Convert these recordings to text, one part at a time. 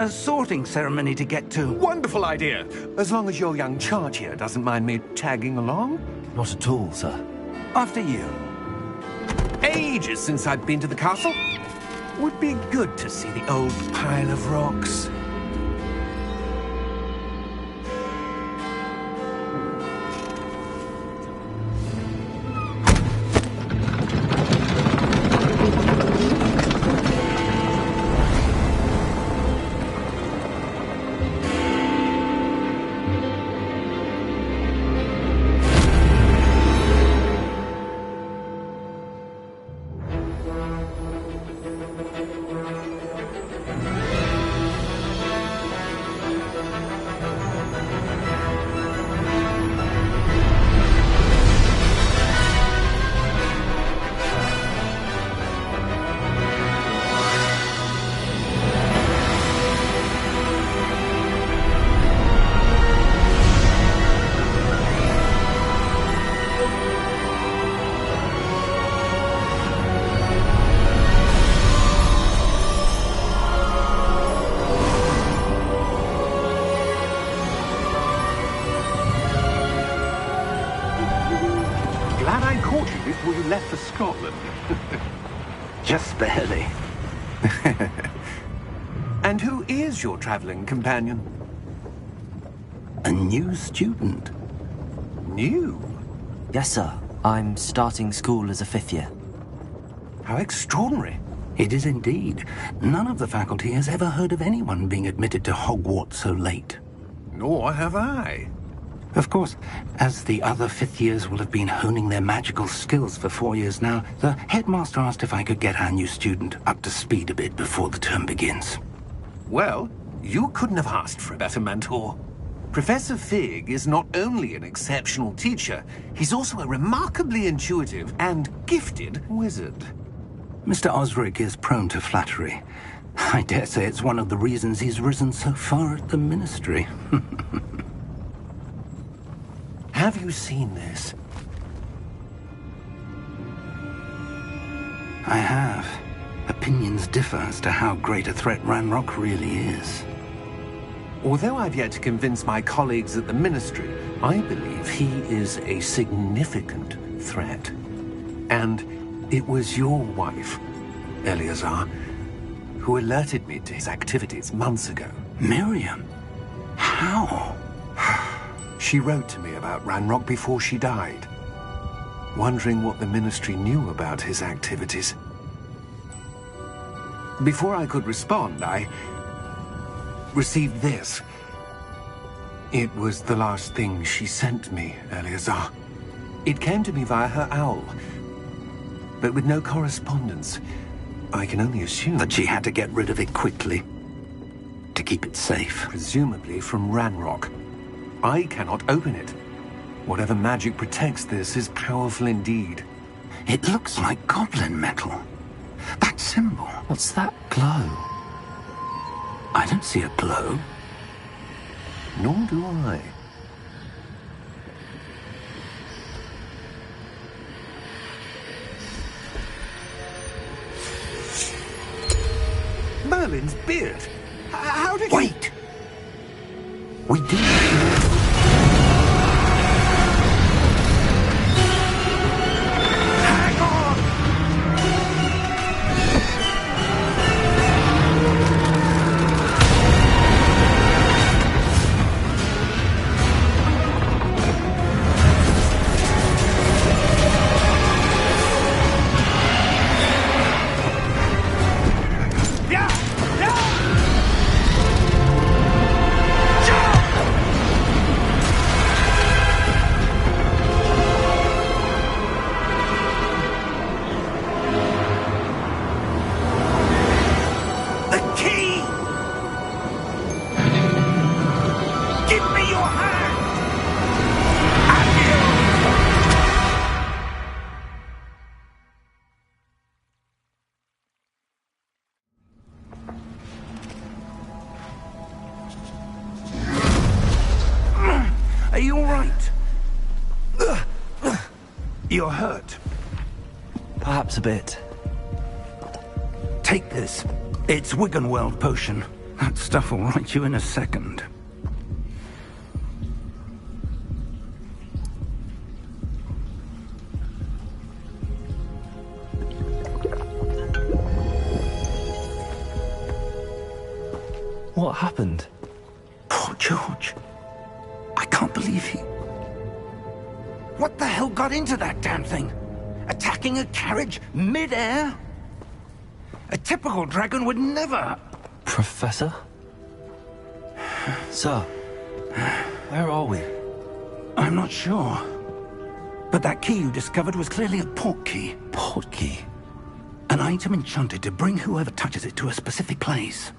a sorting ceremony to get to. Wonderful idea! As long as your young charge here doesn't mind me tagging along. Not at all, sir. After you. Ages since I've been to the castle. Would be good to see the old pile of rocks. Before you left for Scotland. Just barely. And who is your traveling companion? A new student. New? Yes, sir. I'm starting school as a 5th year. How extraordinary. It is indeed. None of the faculty has ever heard of anyone being admitted to Hogwarts so late. Nor have I. Of course, as the other 5th years will have been honing their magical skills for 4 years now, the headmaster asked if I could get our new student up to speed a bit before the term begins. Well, you couldn't have asked for a better mentor. Professor Fig is not only an exceptional teacher, he's also a remarkably intuitive and gifted wizard. Mr. Osric is prone to flattery. I dare say it's one of the reasons he's risen so far at the Ministry. Have you seen this? I have. Opinions differ as to how great a threat Ranrock really is. Although I've yet to convince my colleagues at the Ministry, I believe he is a significant threat. And it was your wife, Eleazar, who alerted me to his activities months ago. Miriam? How? She wrote to me about Ranrock before she died, wondering what the Ministry knew about his activities. Before I could respond, I received this. It was the last thing she sent me, Eleazar. It came to me via her owl, but with no correspondence. I can only assume that she had to get rid of it quickly, to keep it safe. Presumably from Ranrock. I cannot open it. Whatever magic protects this is powerful indeed. It looks like goblin metal. That symbol. What's that glow? I don't see a glow. Nor do I. Merlin's beard. How did you... Wait! We do. Are you all right? You're hurt. Perhaps a bit. Take this. It's Wiggenweld potion. That stuff will right you in a second. What happened? Poor George. I can't believe he... What the hell got into that damn thing? Attacking a carriage mid-air? A typical dragon would never... Professor? Sir, where are we? I'm not sure. But that key you discovered was clearly a port key. Port key? An item enchanted to bring whoever touches it to a specific place.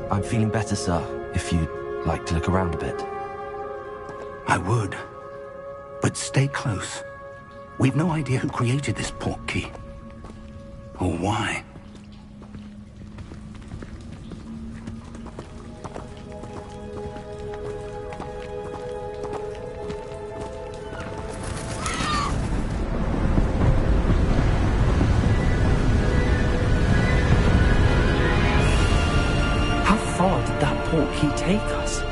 I'm feeling better, sir, if you'd like to look around a bit. I would. But stay close. We've no idea who created this port key. Or why. How far did that port key take us?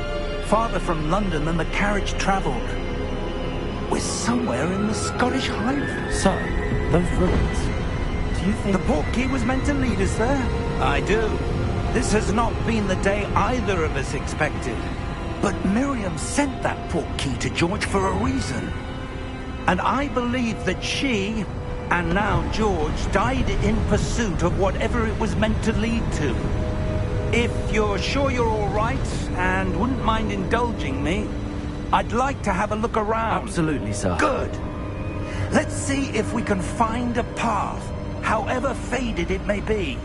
Farther from London than the carriage travelled. We're somewhere in the Scottish Highlands. Sir, those ruins. Do you think... The port key was meant to lead us there? I do. This has not been the day either of us expected. But Miriam sent that port key to George for a reason. And I believe that she, and now George, died in pursuit of whatever it was meant to lead to. If you're sure you're all right, and wouldn't mind indulging me, I'd like to have a look around. Absolutely, sir. Good. Let's see if we can find a path, however faded it may be.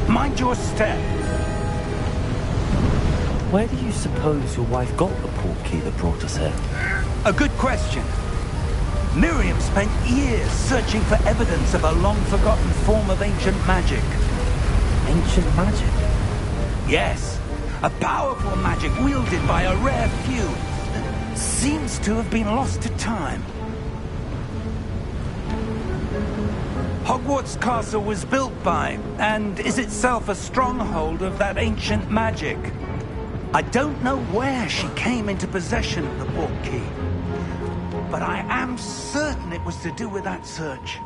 Mind your step. Where do you suppose your wife got the port key that brought us here? A good question. Miriam spent years searching for evidence of a long-forgotten form of ancient magic. Ancient magic? Yes, a powerful magic wielded by a rare few that seems to have been lost to time. Hogwarts Castle was built by, and is itself a stronghold of that ancient magic. I don't know where she came into possession of the port key, but I am certain it was to do with that search.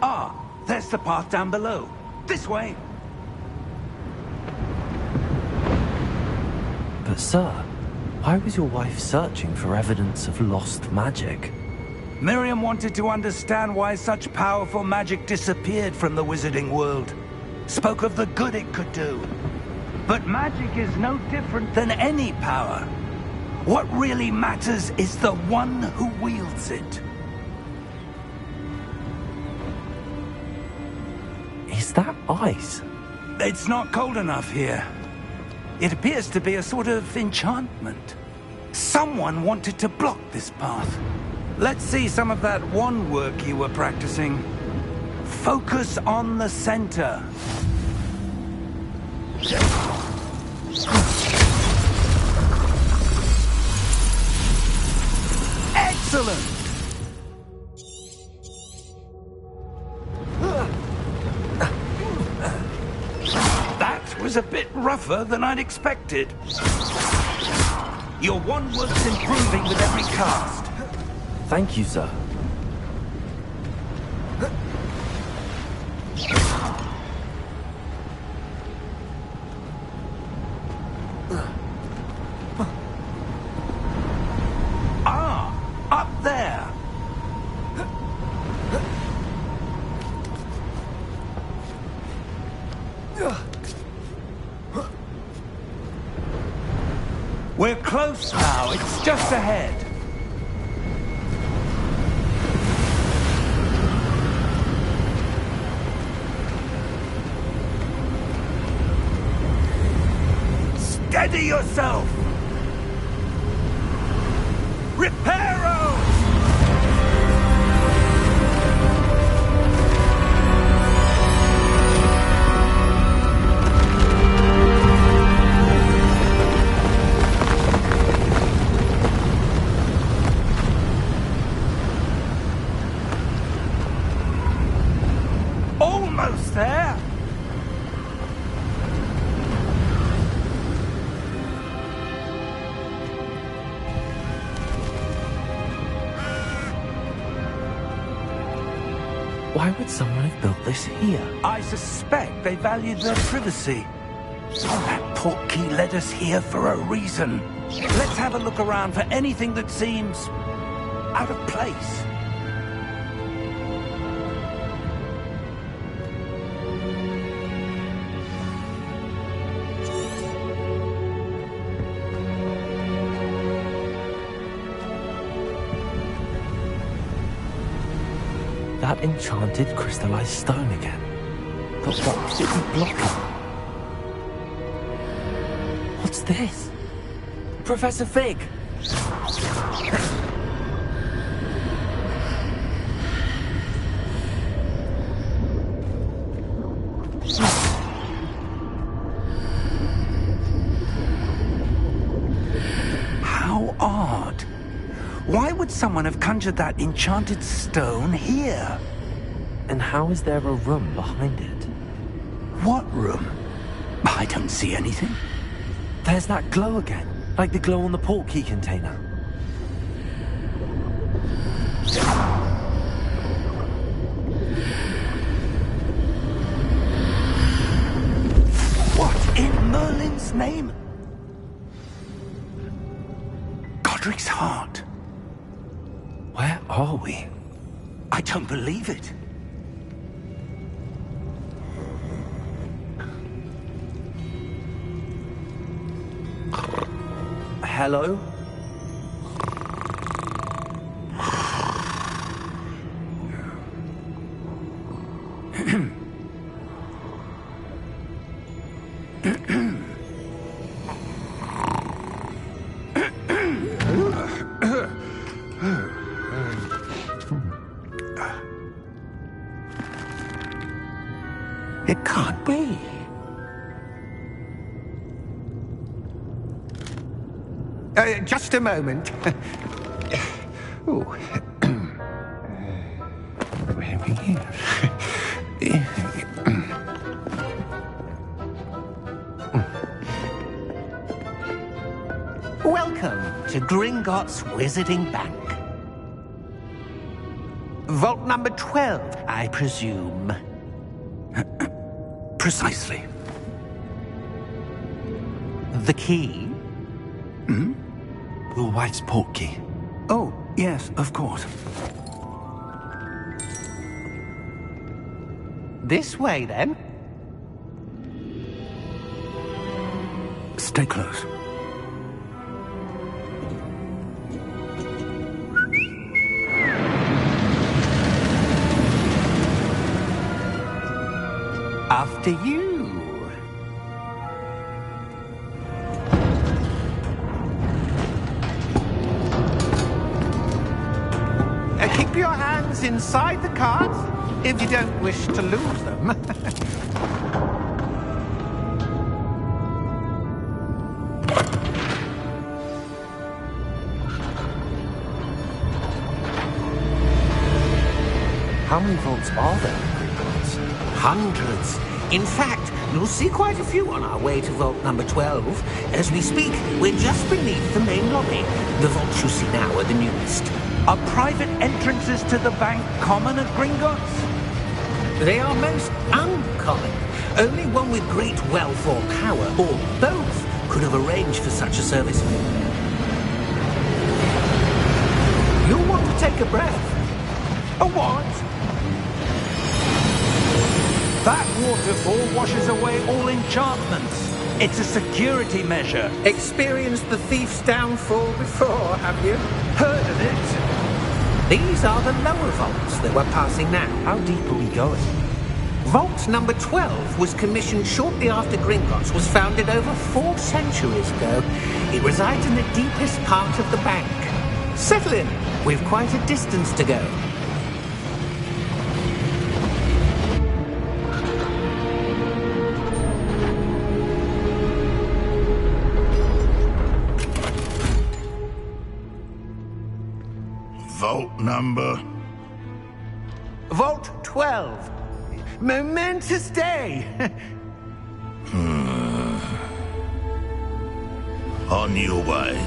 Ah, there's the path down below. This way. But sir, why was your wife searching for evidence of lost magic? Miriam wanted to understand why such powerful magic disappeared from the wizarding world. Spoke of the good it could do. But magic is no different than any power. What really matters is the one who wields it. Is that ice? It's not cold enough here. It appears to be a sort of enchantment. Someone wanted to block this path. Let's see some of that wand work you were practicing. Focus on the center. Excellent! That was a bit rougher than I'd expected. Your wand work's improving with every cast. Thank you, sir. Up there. We're close now. It's just ahead. Steady yourself. Reparo! Why would someone have built this here? I suspect they valued their privacy. That portkey led us here for a reason. Let's have a look around for anything that seems out of place. That enchanted crystallized stone again. But what could it be blocking? What's this? Professor Fig! How odd. Why would someone have conjured that enchanted stone here? And how is there a room behind it? What room? I don't see anything. There's that glow again, like the glow on the portkey container. What in Merlin's name? Godric's heart. Where are we? I don't believe it. Hello? It can't be. Just a moment. Oh. Where are we here? Welcome to Gringotts Wizarding Bank. Vault number 12, I presume. Precisely. The key? Your wife's portkey. Oh, yes, of course. This way, then. Stay close. After you. Keep your hands inside the cards if you don't wish to lose them. How many vaults are there in Gringotts? Hundreds. In fact, you'll see quite a few on our way to vault number 12. As we speak, we're just beneath the main lobby. The vaults you see now are the newest. Are private entrances to the bank common at Gringotts? They are most uncommon. Only one with great wealth or power, or both, could have arranged for such a service. You'll want to take a breath. A what? That waterfall washes away all enchantments. It's a security measure. Experienced the thief's downfall before, have you? Heard of it? These are the lower vaults that we're passing now. How deep are we going? Vault number 12 was commissioned shortly after Gringotts was founded over 4 centuries ago. It resides in the deepest part of the bank. Settle in. We've quite a distance to go. Vault number? Vault 12. Momentous day. On your way.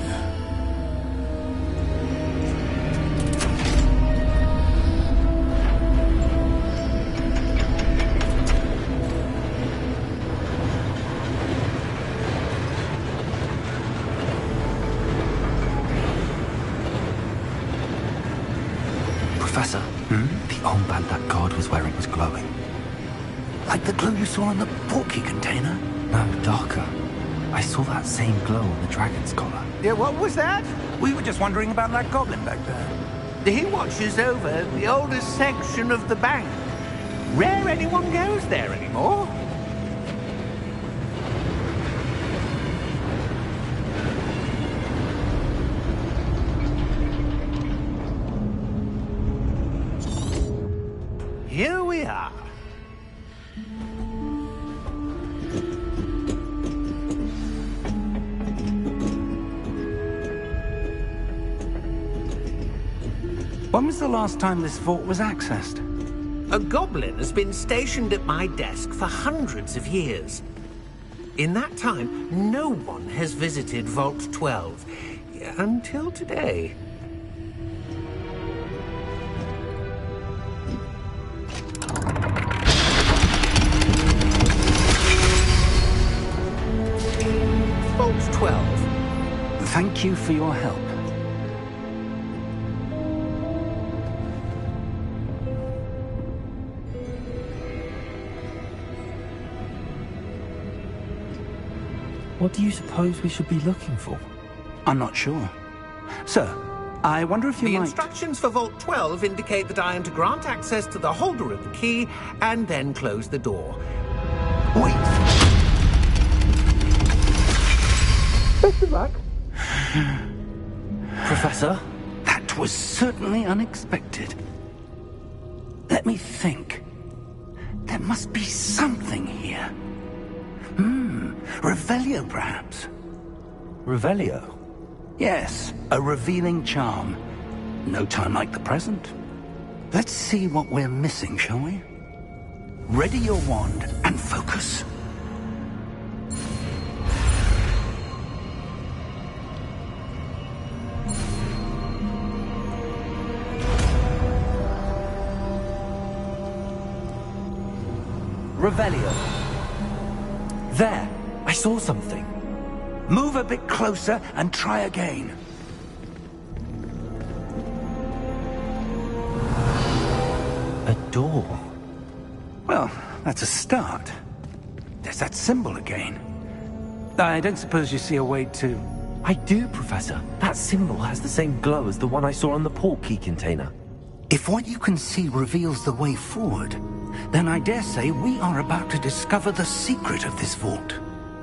Professor, the armband that guard was wearing was glowing. Like the glow you saw in the portkey container? No, darker. I saw that same glow on the dragon's collar. Yeah, what was that? We were just wondering about that goblin back there. He watches over the oldest section of the bank. Rare anyone goes there anymore. Here we are. When was the last time this vault was accessed? A goblin has been stationed at my desk for hundreds of years. In that time, no one has visited Vault 12. Until today. Vault 12. Thank you for your help. What do you suppose we should be looking for? I'm not sure. Sir, I wonder if you The might... instructions for Vault 12 indicate that I am to grant access to the holder of the key and then close the door. Wait! Best of luck. Professor? That was certainly unexpected. Let me think. There must be something here. Revelio, perhaps? Revelio? Yes, a revealing charm. No time like the present. Let's see what we're missing, shall we? Ready your wand and focus. Revelio. There! I saw something. Move a bit closer and try again. A door. Well, that's a start. There's that symbol again. I don't suppose you see a way to... I do, Professor. That symbol has the same glow as the one I saw on the portkey container. If what you can see reveals the way forward, then I dare say we are about to discover the secret of this vault.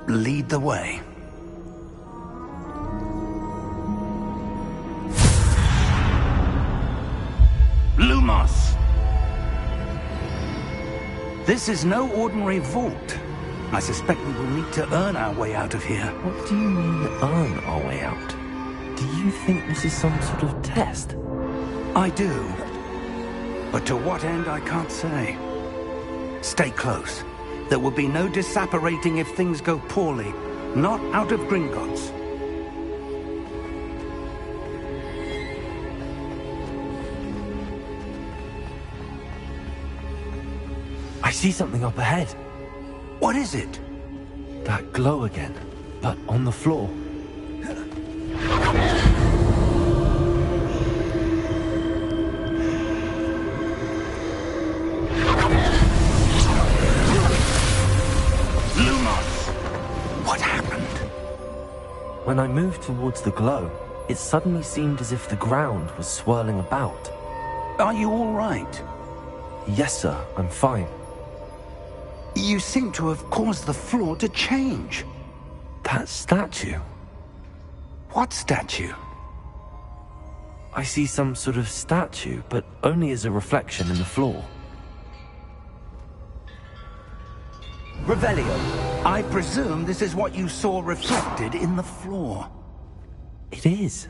Lead the way. Lumos! This is no ordinary vault. I suspect we will need to earn our way out of here. What do you mean, earn our way out? Do you think this is some sort of test? I do. But to what end, I can't say. Stay close. There will be no disapparating if things go poorly. Not out of Gringotts. I see something up ahead. What is it? That glow again, but on the floor. What happened? When I moved towards the glow, it suddenly seemed as if the ground was swirling about. Are you all right? Yes, sir, I'm fine. You seem to have caused the floor to change. That statue. What statue? I see some sort of statue, but only as a reflection in the floor. Revelio, I presume this is what you saw reflected in the floor. It is.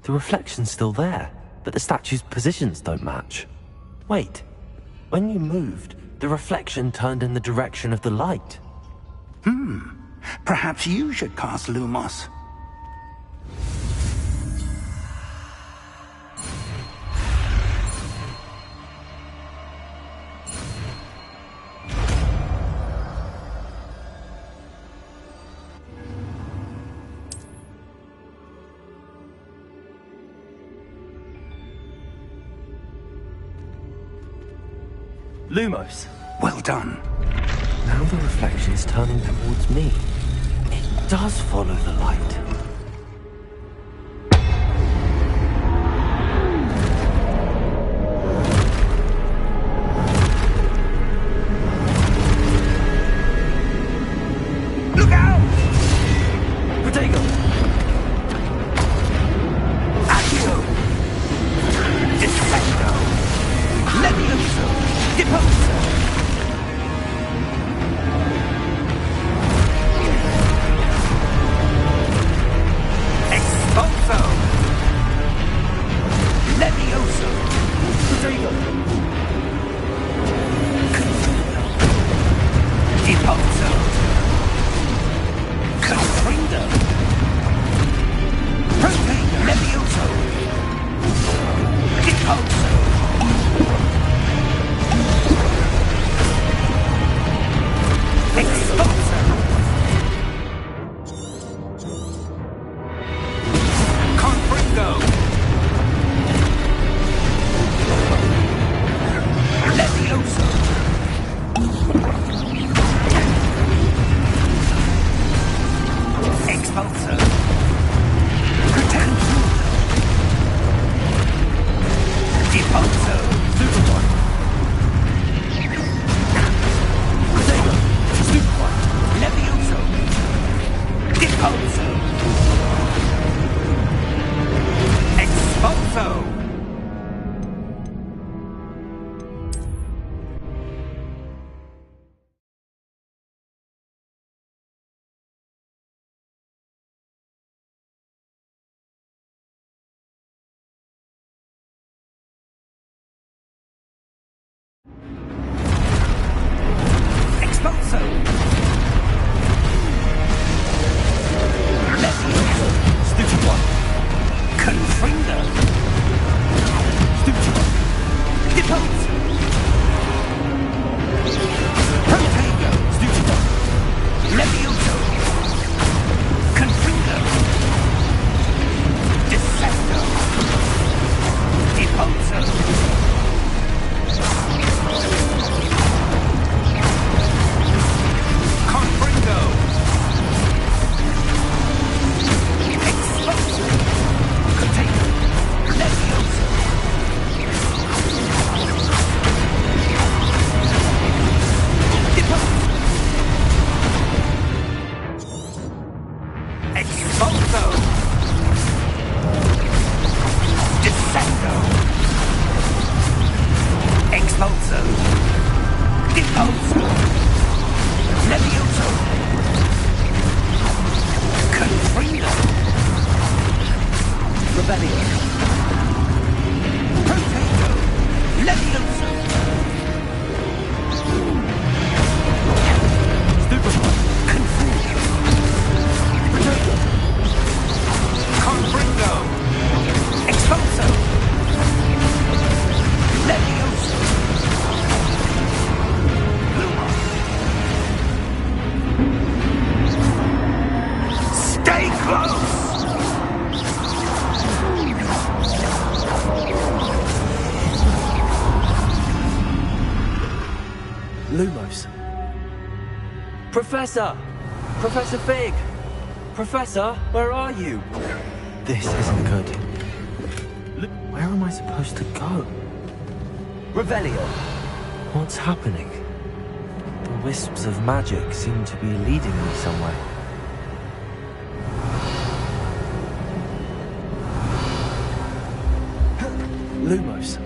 The reflection's still there, but the statue's positions don't match. Wait, when you moved, the reflection turned in the direction of the light. Perhaps you should cast Lumos. Lumos. Well done. Now the reflection's turning towards me. It does follow the light. Look out! Protego! Accio! Defecto! Levioso! Deposo! Expulso! Levioso! Protego! Deposo! Confringo! Protego! Levioso! Deposo! Expulso! Confringo! Levioso! Expulso! Pretendo! Deposo! Superboy! Protego! Superboy! Levioso! Deposo! Expulso! Expulso! Levioso! Stupid one! Confringo! Stupid one! Deposo! Protego! Stupid one! Levioso! Confringo! Defecto! Deposo! Confringo! Expulso! Protego! Levioso! Deposo! Expulso! Defecto! Expulso! Deposo! Levioso! Confringo! Rebellion! Protego! Levioso! Superboy! Confringo! Protego! Confringo! Expulso! Levioso! Lumos! Stay close! Lumos. Professor! Professor Fig! Professor, where are you? This isn't good. Where am I supposed to go? Revelio! What's happening? The wisps of magic seem to be leading me somewhere. Lumos.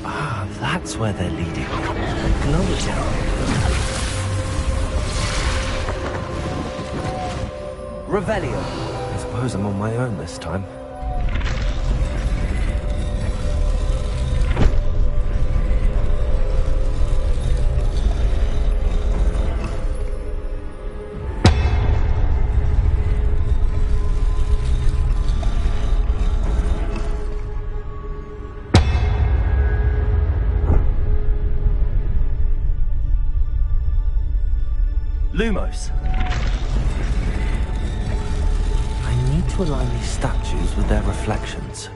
Ah, that's where they're leading. The glow tower. Revelio. I suppose I'm on my own this time. Lumos. I need to align these statues with their reflections.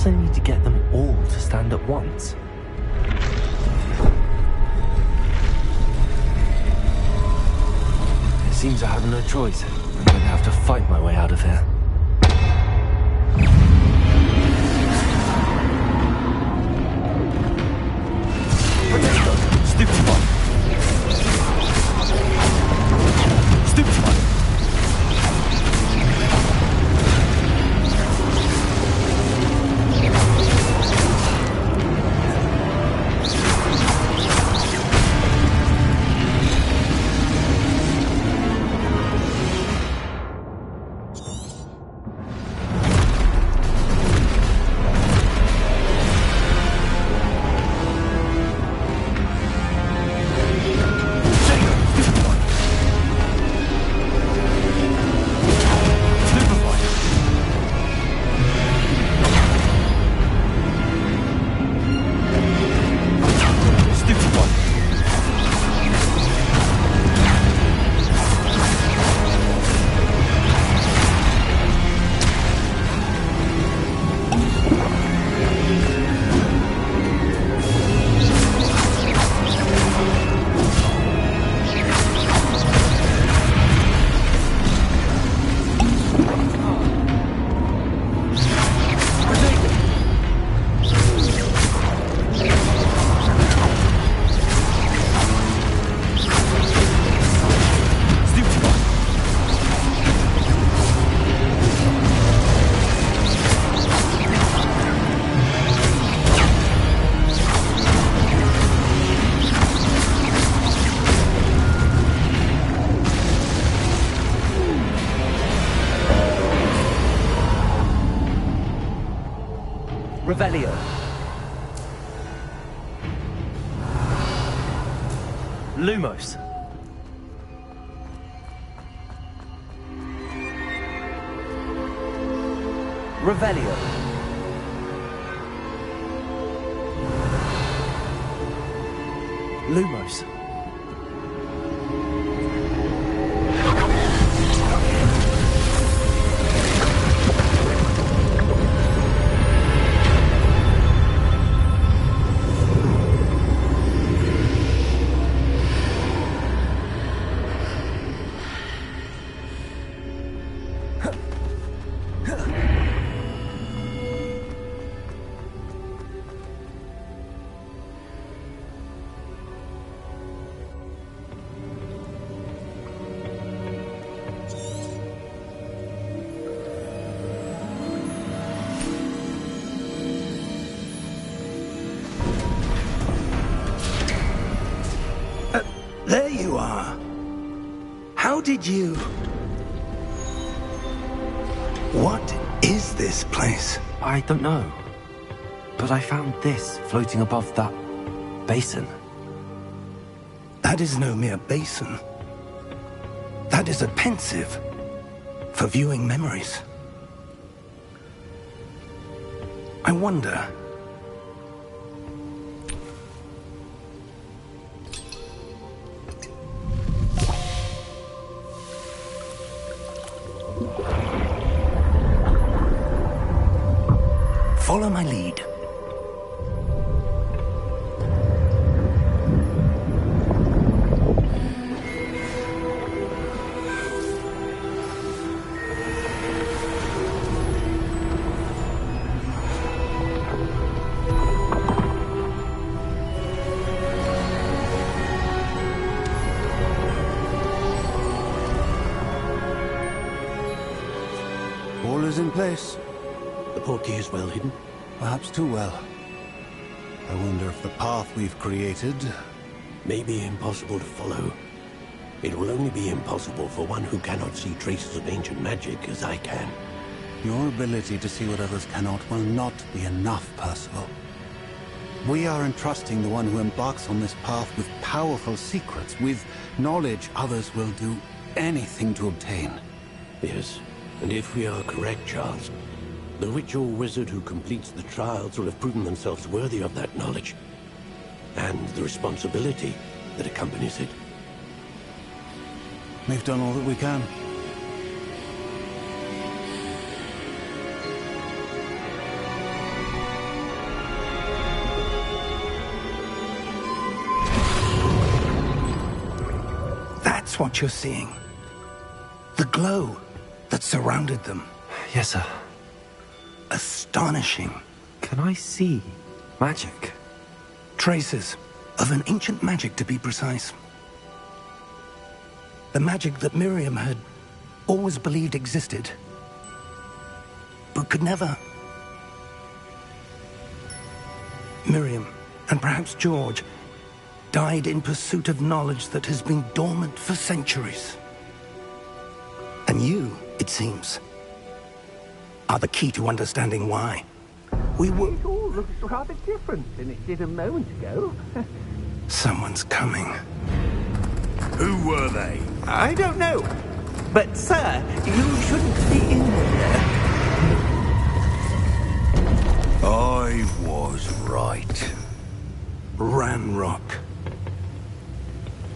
I need to get them all to stand at once. It seems I have no choice. I'm going to have to fight my way out of here. Potato! Stupid one! Stupid one! Revelio. Lumos. Revelio. Lumos. There you are. How did you... What is this place? I don't know. But I found this floating above that basin. That is no mere basin. That is a pensive for viewing memories. I wonder... Follow my lead. All is in place. The portkey is well hidden. Perhaps too well. I wonder if the path we've created... May be impossible to follow. It will only be impossible for one who cannot see traces of ancient magic as I can. Your ability to see what others cannot will not be enough, Percival. We are entrusting the one who embarks on this path with powerful secrets, with knowledge others will do anything to obtain. Yes, and if we are correct, Charles, the witch or wizard who completes the trials will have proven themselves worthy of that knowledge, and the responsibility that accompanies it. We've done all that we can. That's what you're seeing. The glow that surrounded them. Yes, sir. Astonishing. Can I see magic? Traces of an ancient magic, to be precise. The magic that Miriam had always believed existed, but could never. Miriam, and perhaps George, died in pursuit of knowledge that has been dormant for centuries. And you, it seems, are the key to understanding why. We were... It all looks rather different than it did a moment ago. Someone's coming. Who were they? I don't know. But, sir, you shouldn't be in there. I was right. Ranrock.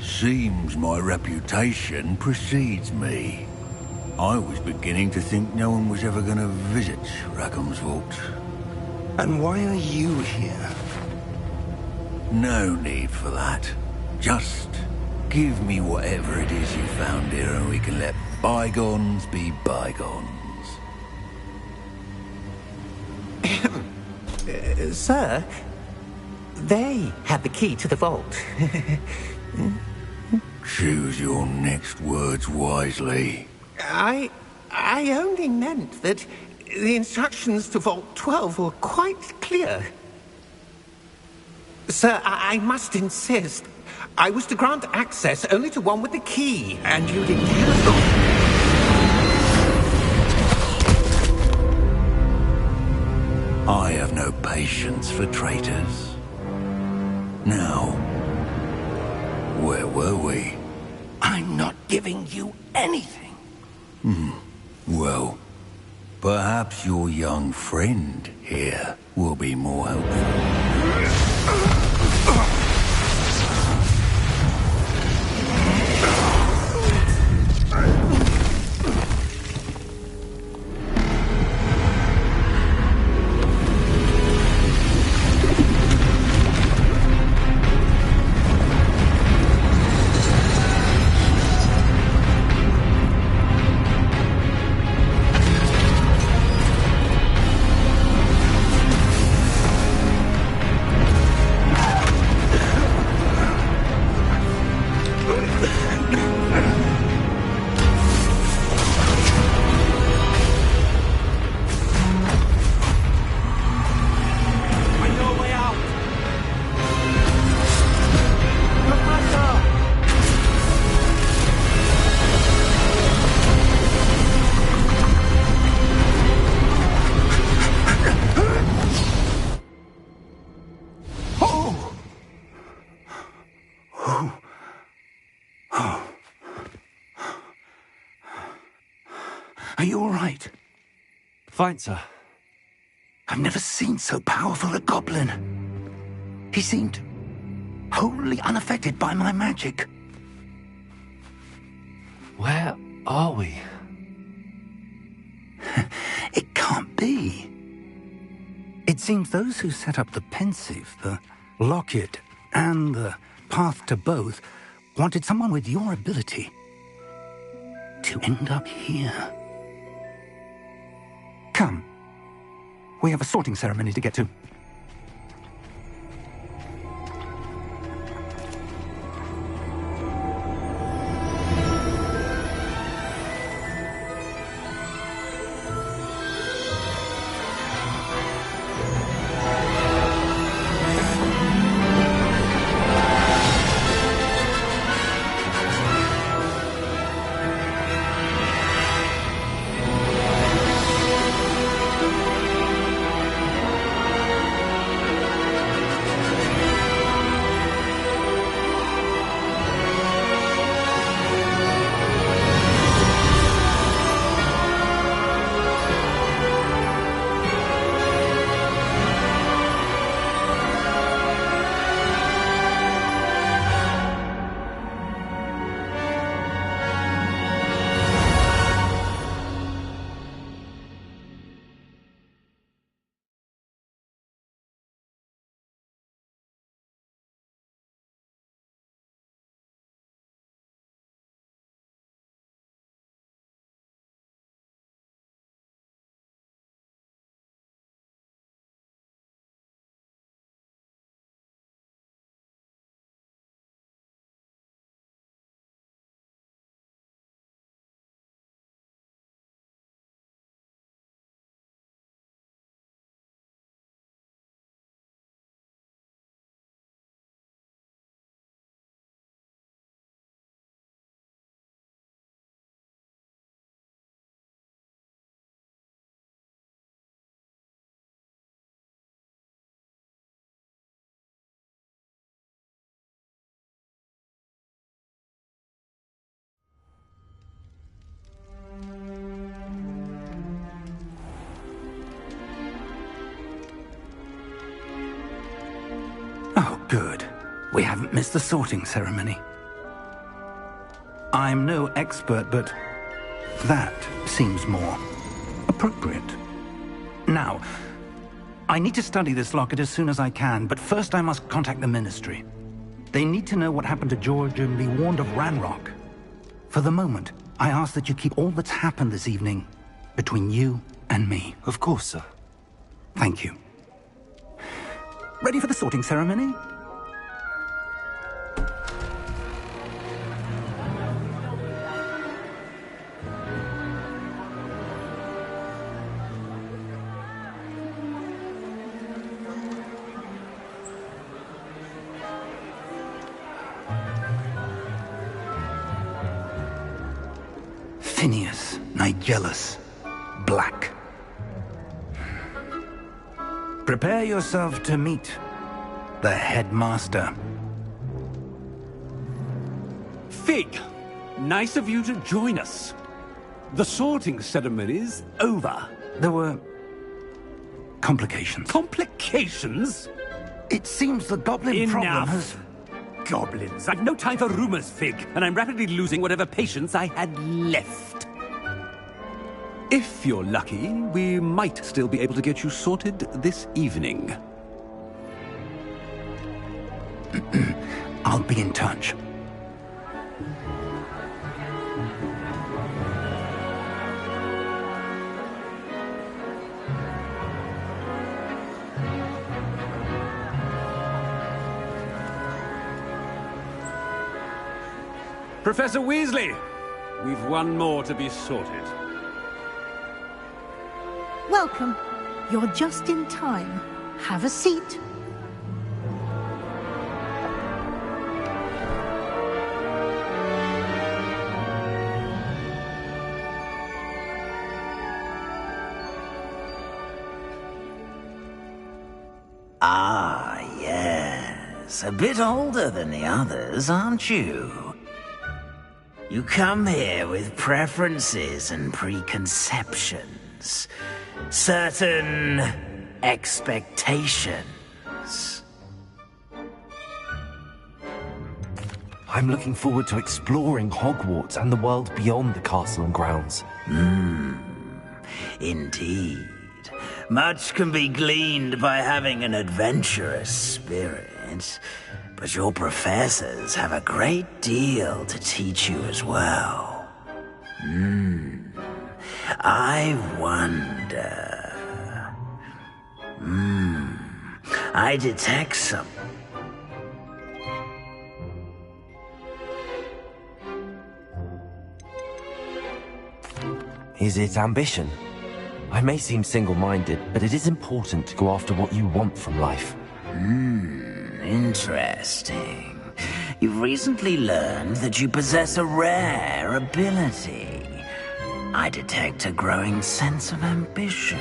Seems my reputation precedes me. I was beginning to think no one was ever going to visit Rackham's vault. And why are you here? No need for that. Just give me whatever it is you found here and we can let bygones be bygones. Sir, they had the key to the vault. Choose your next words wisely. I only meant that the instructions to Vault 12 were quite clear. Sir, I must insist. I was to grant access only to one with the key, and you didn't have them. I have no patience for traitors. Now, where were we? I'm not giving you anything. Well, perhaps your young friend here will be more helpful. Are you all right? Fine, sir. I've never seen so powerful a goblin. He seemed wholly unaffected by my magic. Where are we? It can't be. It seems those who set up the pensive, the locket, and the path to both wanted someone with your ability to end up here. Come. We have a sorting ceremony to get to. Good. We haven't missed the sorting ceremony. I'm no expert, but that seems more appropriate. Now, I need to study this locket as soon as I can, but first I must contact the Ministry. They need to know what happened to George and be warned of Ranrock. For the moment, I ask that you keep all that's happened this evening between you and me. Of course, sir. Thank you. Ready for the sorting ceremony? Phineas, Nigellus, Black. Prepare yourself to meet the headmaster. Fig, nice of you to join us. The sorting ceremony's over. There were complications. Complications? It seems the goblin problem has... Goblins. I've no time for rumors, Fig, and I'm rapidly losing whatever patience I had left. If you're lucky, we might still be able to get you sorted this evening. I'll be in touch. Professor Weasley, we've one more to be sorted. Welcome. You're just in time. Have a seat. Ah, yes. A bit older than the others, aren't you? You come here with preferences and preconceptions. Certain expectations. I'm looking forward to exploring Hogwarts and the world beyond the castle and grounds. Indeed. Much can be gleaned by having an adventurous spirit. But your professors have a great deal to teach you as well. I wonder... I detect some... Is it ambition? I may seem single-minded, but it is important to go after what you want from life. Interesting. You've recently learned that you possess a rare ability. I detect a growing sense of ambition,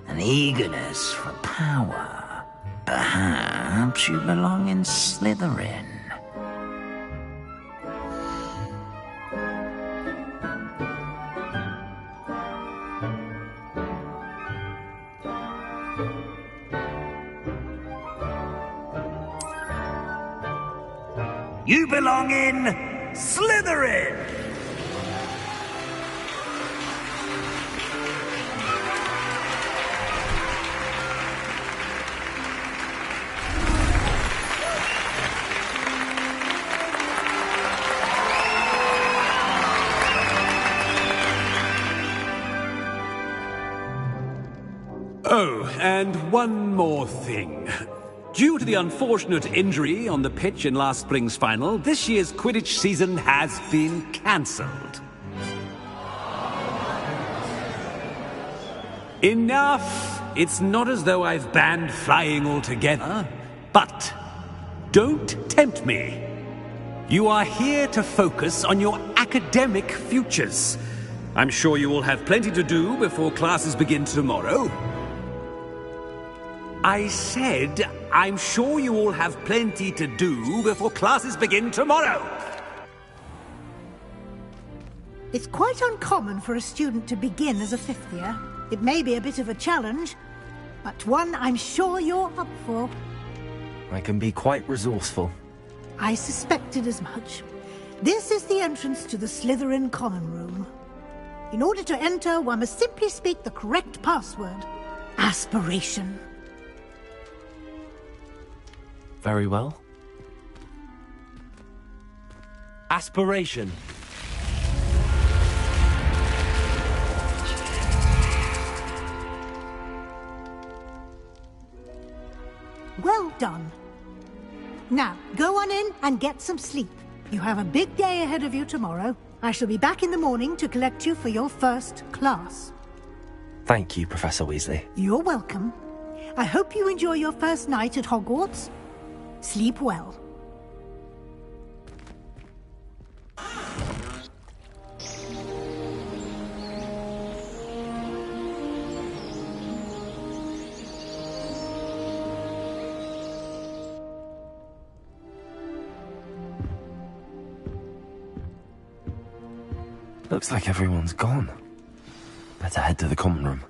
an eagerness for power. Perhaps you belong in Slytherin. You belong in Slytherin! Oh, and one more thing. Due to the unfortunate injury on the pitch in last spring's final, this year's Quidditch season has been cancelled. Enough! It's not as though I've banned flying altogether, but don't tempt me. You are here to focus on your academic futures. I'm sure you will have plenty to do before classes begin tomorrow. I said, I'm sure you all have plenty to do before classes begin tomorrow. It's quite uncommon for a student to begin as a fifth year. It may be a bit of a challenge, but one I'm sure you're up for. I can be quite resourceful. I suspected as much. This is the entrance to the Slytherin common room. In order to enter, one must simply speak the correct password. Aspiration. Very well. Aspiration. Well done. Now, go on in and get some sleep. You have a big day ahead of you tomorrow. I shall be back in the morning to collect you for your first class. Thank you, Professor Weasley. You're welcome. I hope you enjoy your first night at Hogwarts. Sleep well. Looks like everyone's gone. Better head to the common room.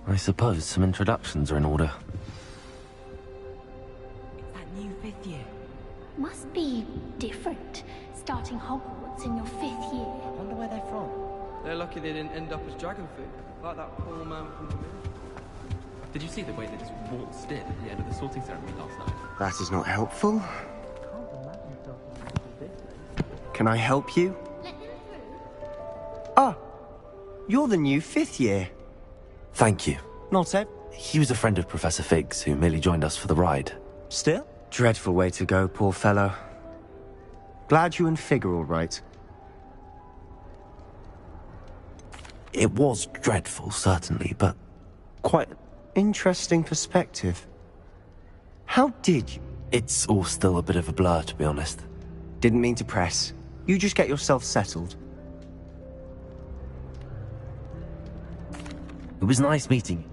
I suppose some introductions are in order. Must be different, starting Hogwarts in your 5th year. I wonder where they're from. They're lucky they didn't end up as dragon food, like that poor man from the movie. Did you see the way they just waltzed in at the end of the sorting ceremony last night? That is not helpful. Can I help you? Ah, you're the new 5th year. Thank you. Not Ed. He was a friend of Professor Fig's who merely joined us for the ride. Still? Dreadful way to go, poor fellow. Glad you and Fig are all right. It was dreadful, certainly, but quite interesting perspective. How did you? It's all still a bit of a blur, to be honest. Didn't mean to press. You just get yourself settled. It was nice meeting you.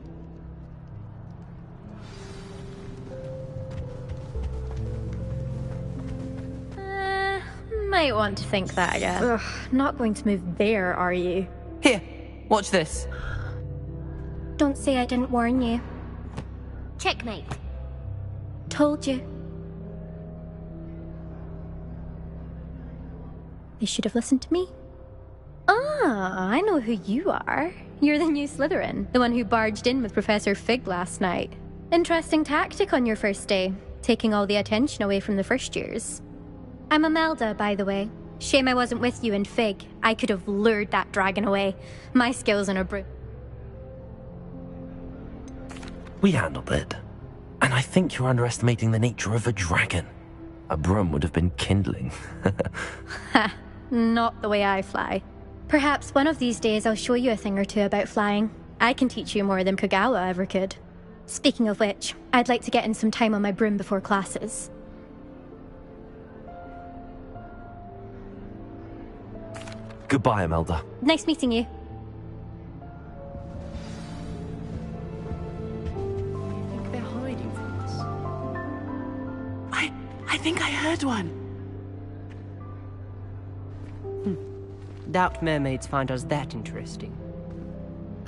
Might want to think that again. Ugh, not going to move there, are you? Here, watch this. Don't say I didn't warn you. Checkmate. Told you. They should have listened to me. Ah, I know who you are. You're the new Slytherin, the one who barged in with Professor Fig last night. Interesting tactic on your first day, taking all the attention away from the first years. I'm Imelda, by the way. Shame I wasn't with you and Fig. I could have lured that dragon away. My skills in a broom. We handled it. And I think you're underestimating the nature of a dragon. A broom would have been kindling. Ha, not the way I fly. Perhaps one of these days I'll show you a thing or two about flying. I can teach you more than Kagawa ever could. Speaking of which, I'd like to get in some time on my broom before classes. Goodbye, Imelda. Nice meeting you. They're hiding from us. I think I heard one. Doubt mermaids find us that interesting.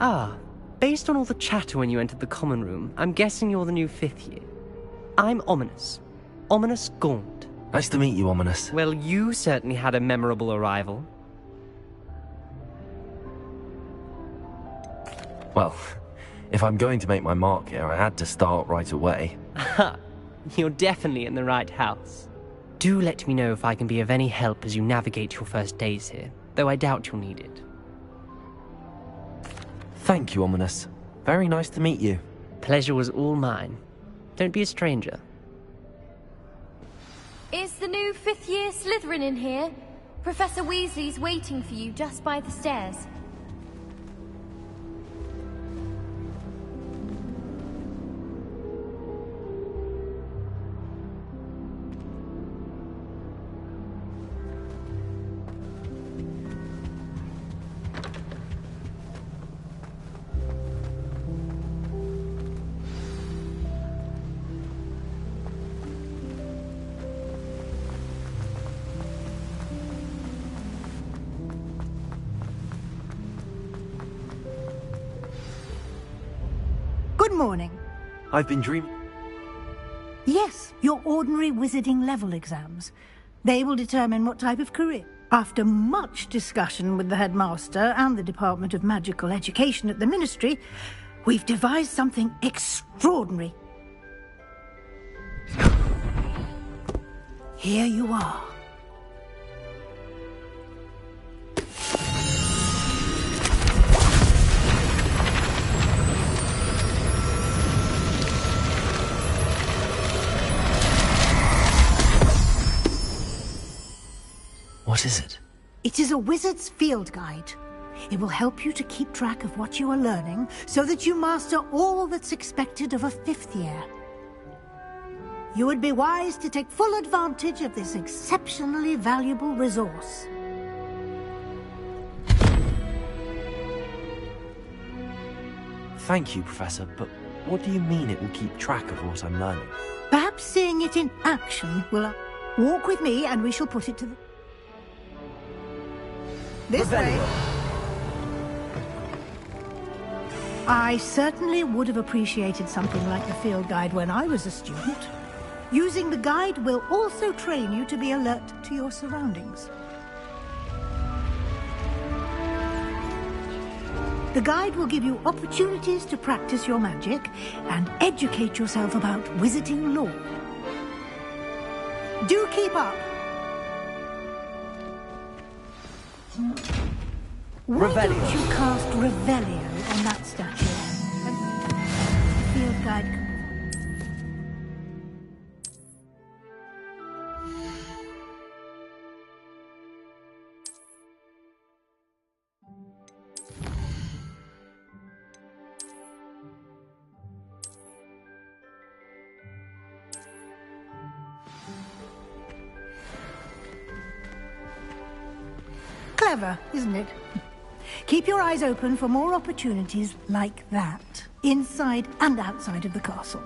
Ah, based on all the chatter when you entered the common room, I'm guessing you're the new 5th year. I'm Ominous. Ominous Gaunt. Nice to meet you, Ominous. Well, you certainly had a memorable arrival. Well, if I'm going to make my mark here, I had to start right away. Ha! You're definitely in the right house. Do let me know if I can be of any help as you navigate your first days here, though I doubt you'll need it. Thank you, Ominous. Very nice to meet you. Pleasure was all mine. Don't be a stranger. Is the new 5th year Slytherin in here? Professor Weasley's waiting for you just by the stairs. Good morning. I've been dreaming. Yes, your ordinary wizarding level exams. They will determine what type of career. After much discussion with the headmaster and the Department of Magical Education at the Ministry, we've devised something extraordinary. Here you are. What is it? It is a wizard's field guide. It will help you to keep track of what you are learning so that you master all that's expected of a 5th year. You would be wise to take full advantage of this exceptionally valuable resource. Thank you, Professor, but what do you mean it will keep track of what I'm learning? Perhaps seeing it in action will... Walk with me and we shall put it to the... This way. I certainly would have appreciated something like the field guide when I was a student. Using the guide will also train you to be alert to your surroundings. The guide will give you opportunities to practice your magic and educate yourself about wizarding lore. Do keep up. Why don't you cast Revelio on that statue? Field guide. Clever, isn't it? Keep your eyes open for more opportunities like that, inside and outside of the castle.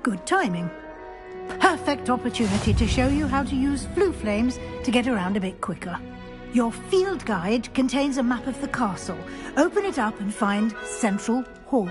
Good timing. Perfect opportunity to show you how to use flue flames to get around a bit quicker. Your field guide contains a map of the castle. Open it up and find Central Hall.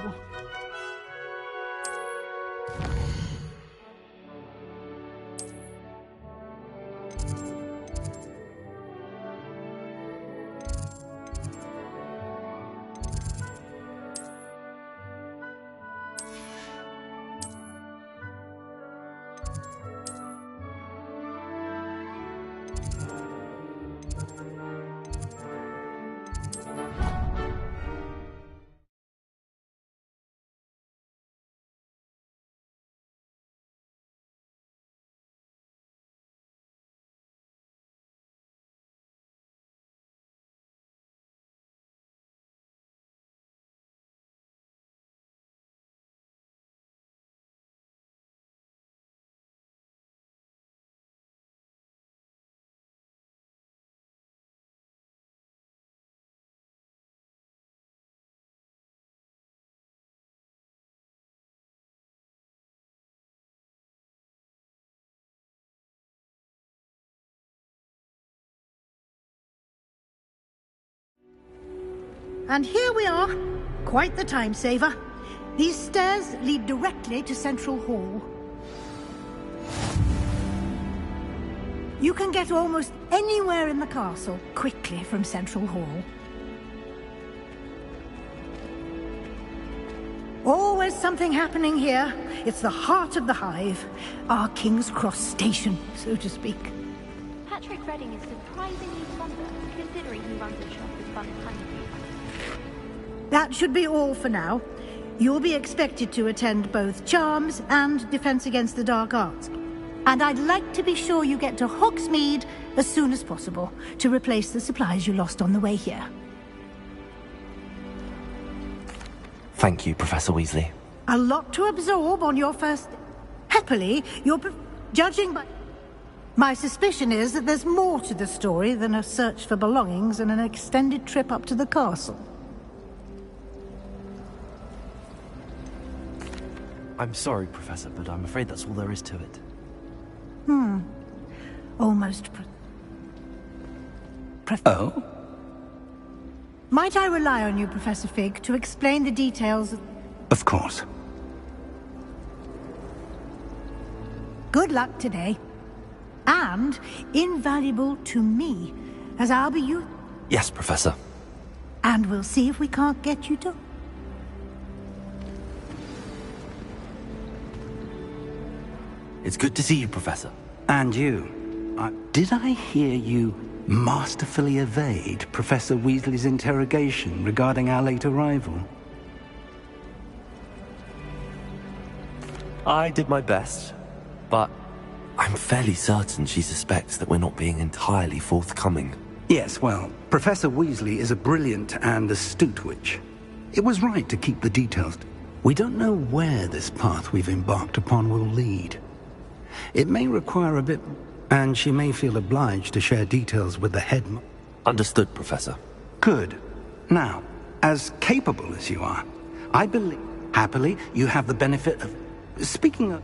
And here we are. Quite the time saver. These stairs lead directly to Central Hall. You can get almost anywhere in the castle quickly from Central Hall. Always something happening here. It's the heart of the hive. Our King's Cross station, so to speak. Patrick Redding is surprisingly somber, considering he runs a shop with fun tiny people. That should be all for now. You'll be expected to attend both Charms and Defense Against the Dark Arts. And I'd like to be sure you get to Hogsmeade as soon as possible to replace the supplies you lost on the way here. Thank you, Professor Weasley. A lot to absorb on your first... Happily, you're judging by... My suspicion is that there's more to the story than a search for belongings and an extended trip up to the castle. I'm sorry, Professor, but I'm afraid that's all there is to it. Almost. Oh? Might I rely on you, Professor Fig, to explain the details? Of course. Good luck today. And invaluable to me, as I'll be you. Yes, Professor. And we'll see if we can't get you to... It's good to see you, Professor. And you. Did I hear you masterfully evade Professor Weasley's interrogation regarding our late arrival? I did my best, but I'm fairly certain she suspects that we're not being entirely forthcoming. Yes, well, Professor Weasley is a brilliant and astute witch. It was right to keep the details. We don't know where this path we've embarked upon will lead. It may require a bit, and she may feel obliged to share details with the head. Understood, Professor. Good. Now, as capable as you are, I believe, happily, you have the benefit of... Speaking of...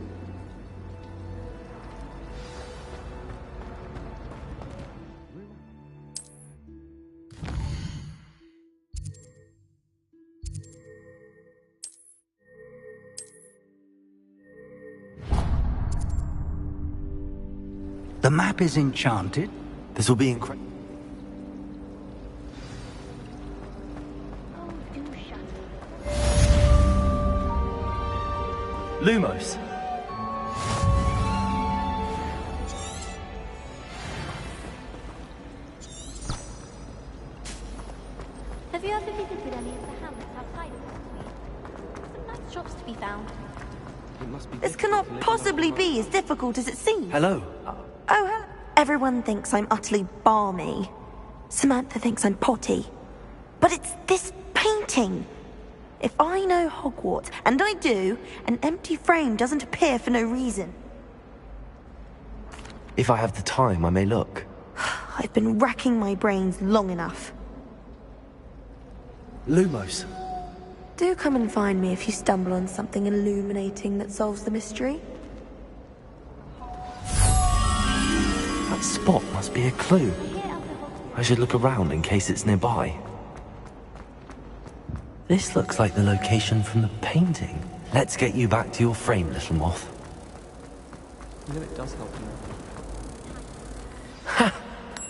The map is enchanted. This will be incredible. Lumos. Have you ever visited any of the hamlets outside of Hogsmeade? Some nice shops to be found. This cannot possibly be as difficult as it seems. Hello. Oh, hello. Everyone thinks I'm utterly balmy. Samantha thinks I'm potty. But it's this painting. If I know Hogwarts, and I do, an empty frame doesn't appear for no reason. If I have the time, I may look. I've been racking my brains long enough. Lumos. Do come and find me if you stumble on something illuminating that solves the mystery. That spot must be a clue. I should look around in case it's nearby. This looks like the location from the painting. Let's get you back to your frame, little moth. You know it does help you. Ha!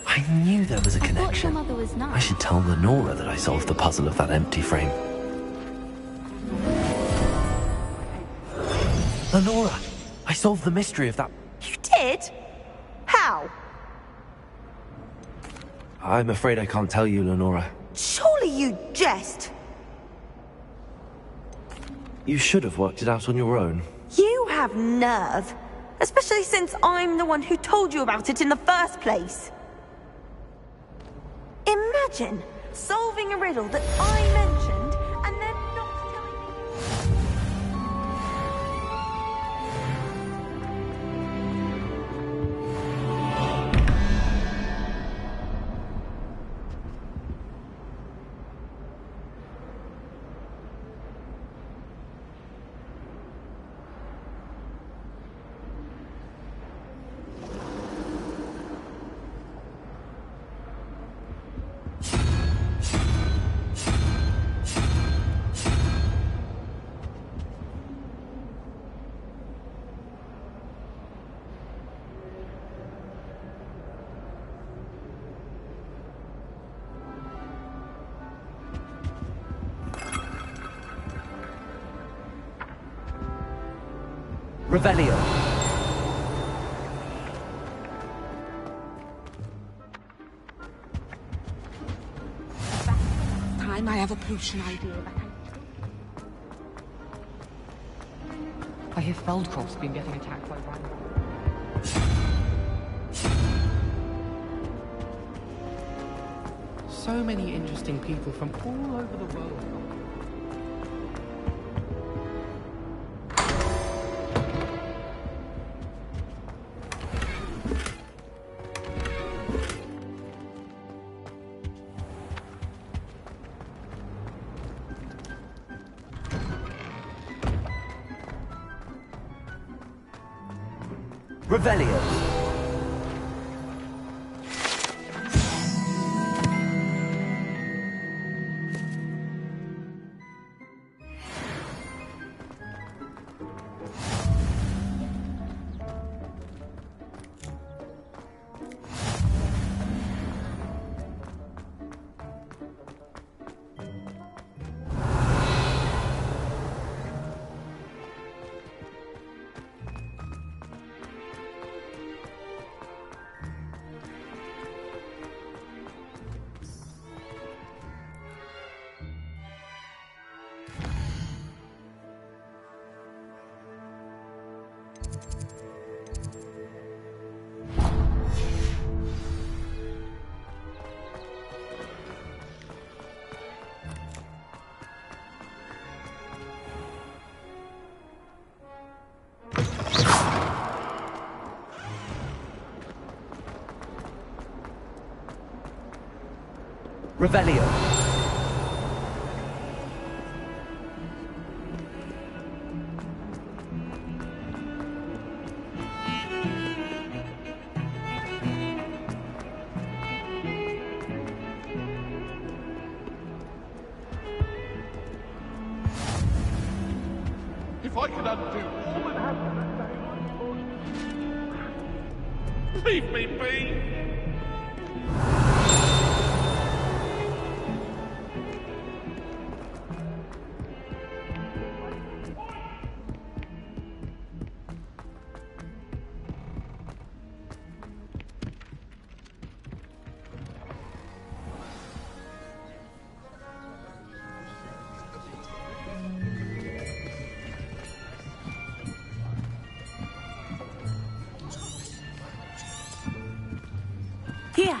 I knew there was a connection. Your mother was nice. I should tell Lenora that I solved the puzzle of that empty frame. Lenora! I solved the mystery of that... You did? How? I'm afraid I can't tell you, Lenora. Surely you jest. You should have worked it out on your own. You have nerve. Especially since I'm the one who told you about it in the first place. Imagine solving a riddle that I mentioned and then not telling me. Revelio. Time I have a potion idea, but I hear Feldcroft's been getting attacked by rhinos. So many interesting people from all over the world. Revelio. Revelio. If I could undo all that happened that day, leave me be! Here.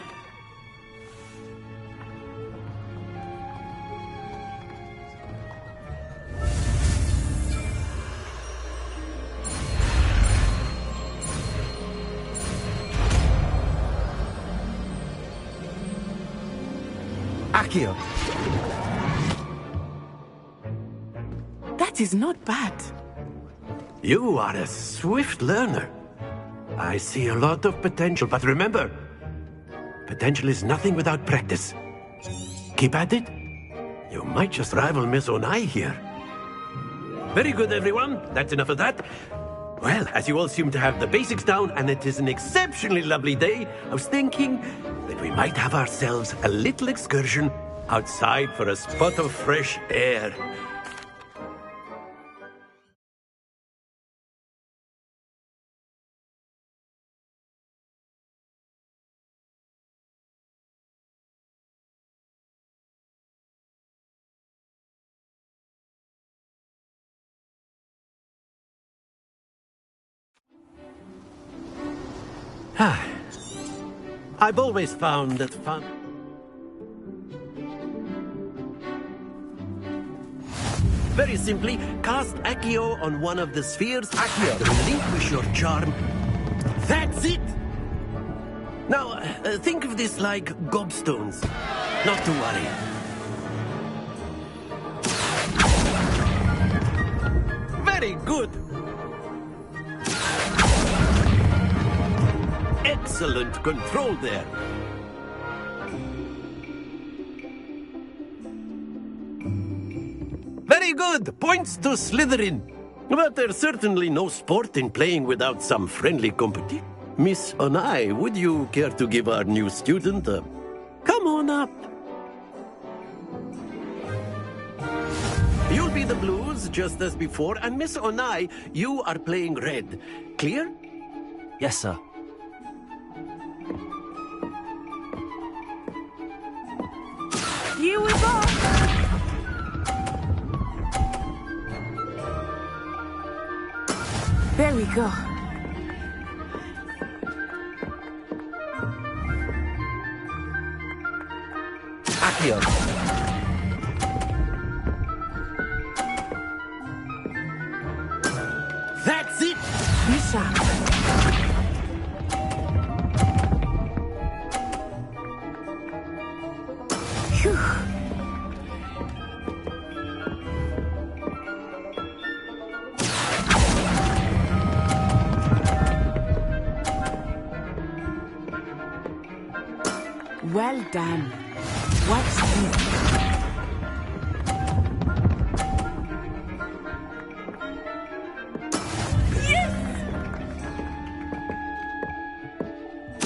Accio. That is not bad. You are a swift learner. I see a lot of potential, but remember, potential is nothing without practice. Keep at it. You might just rival Miss Onai here. Very good, everyone. That's enough of that. Well, as you all seem to have the basics down, and it is an exceptionally lovely day, I was thinking that we might have ourselves a little excursion outside for a spot of fresh air. I've always found that fun... Very simply, cast Accio on one of the spheres. Accio, relinquish your charm. That's it! Now, think of this like gobstones. Not to worry. Very good! Excellent control there. Very good. Points to Slytherin. But there's certainly no sport in playing without some friendly competition. Miss Onai, would you care to give our new student a... Come on up. You'll be the blues, just as before. And Miss Onai, you are playing red. Clear? Yes, sir. Here we go! There we go. Accio. That's it! Be sharp. Phew. Well done. Watch this.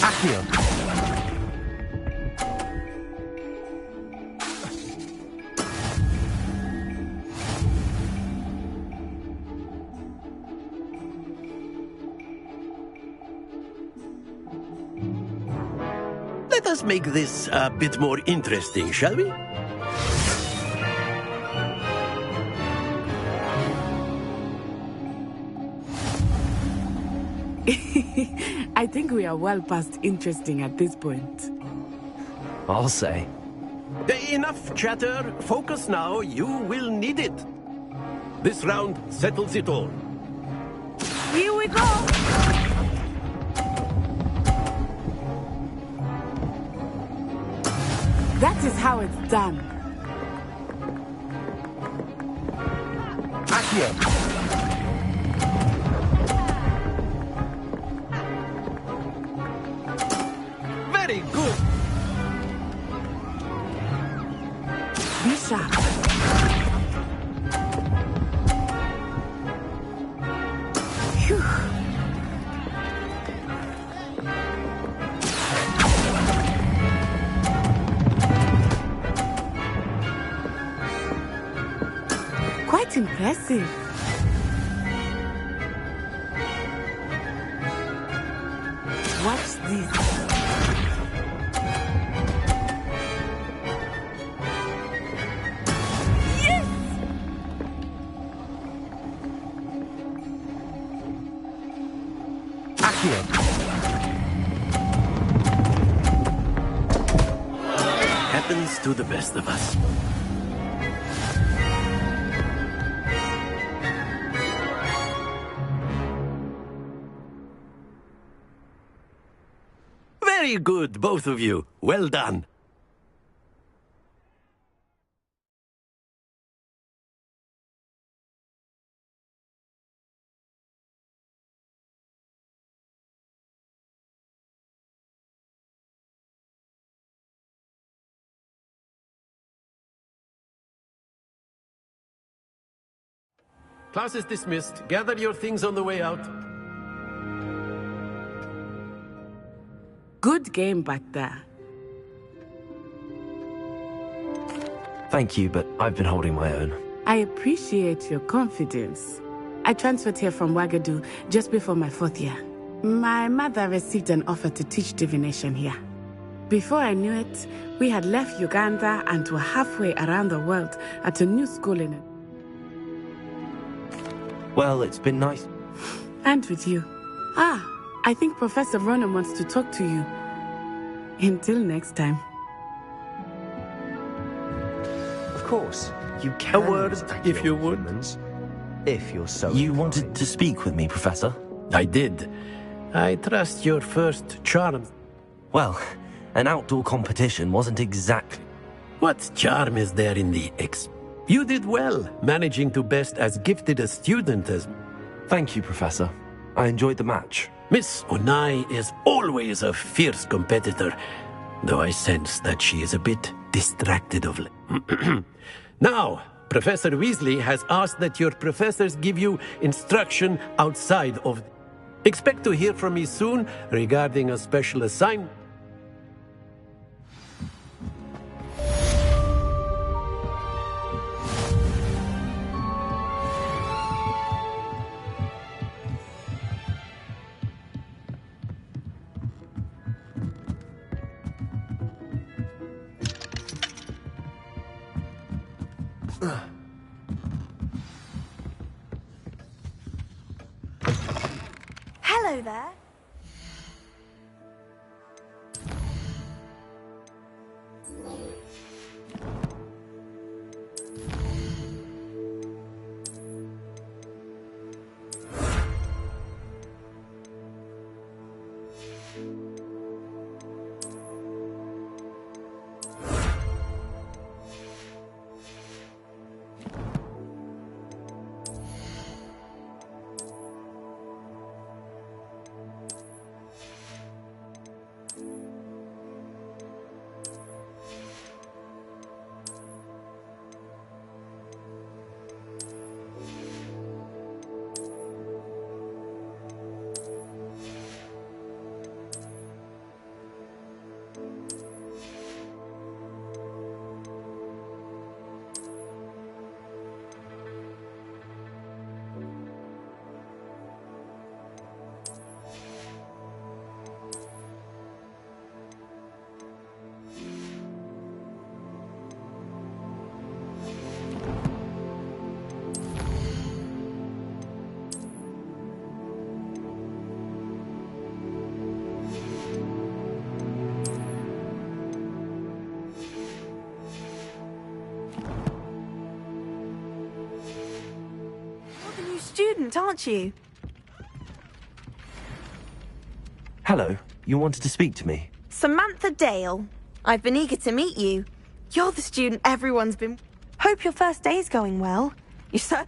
Accio. Let us make this a bit more interesting, shall we? I think we are well past interesting at this point. I'll say. Enough chatter. Focus now. You will need it. This round settles it all. Here we go! That is how it's done. Accio. Very good. Be sharp. Phew. Quite impressive. Watch this. Happens to the best of us. Very good, both of you. Well done. Class is dismissed. Gather your things on the way out. Good game back there. Thank you, but I've been holding my own. I appreciate your confidence. I transferred here from Wagadu just before my 4th year. My mother received an offer to teach divination here. Before I knew it, we had left Uganda and were halfway around the world at a new school in it. Well, it's been nice. And with you. I think Professor Ronan wants to talk to you. Until next time. Of course, you can. A word, if you would. If you're so. You wanted to speak with me, Professor? I did. I trust your first charm. Well, an outdoor competition wasn't exactly. What charm is there in the You did well, managing to best as gifted a student as... Thank you, Professor. I enjoyed the match. Miss Onai is always a fierce competitor, though I sense that she is a bit distracted of late. Now, Professor Weasley has asked that your professors give you instruction outside of... Expect to hear from me soon regarding a special assignment. Hello there. smart, aren't you? Hello. You wanted to speak to me? Samantha Dale. I've been eager to meet you. You're the student everyone's been... Hope your first day's going well. You said...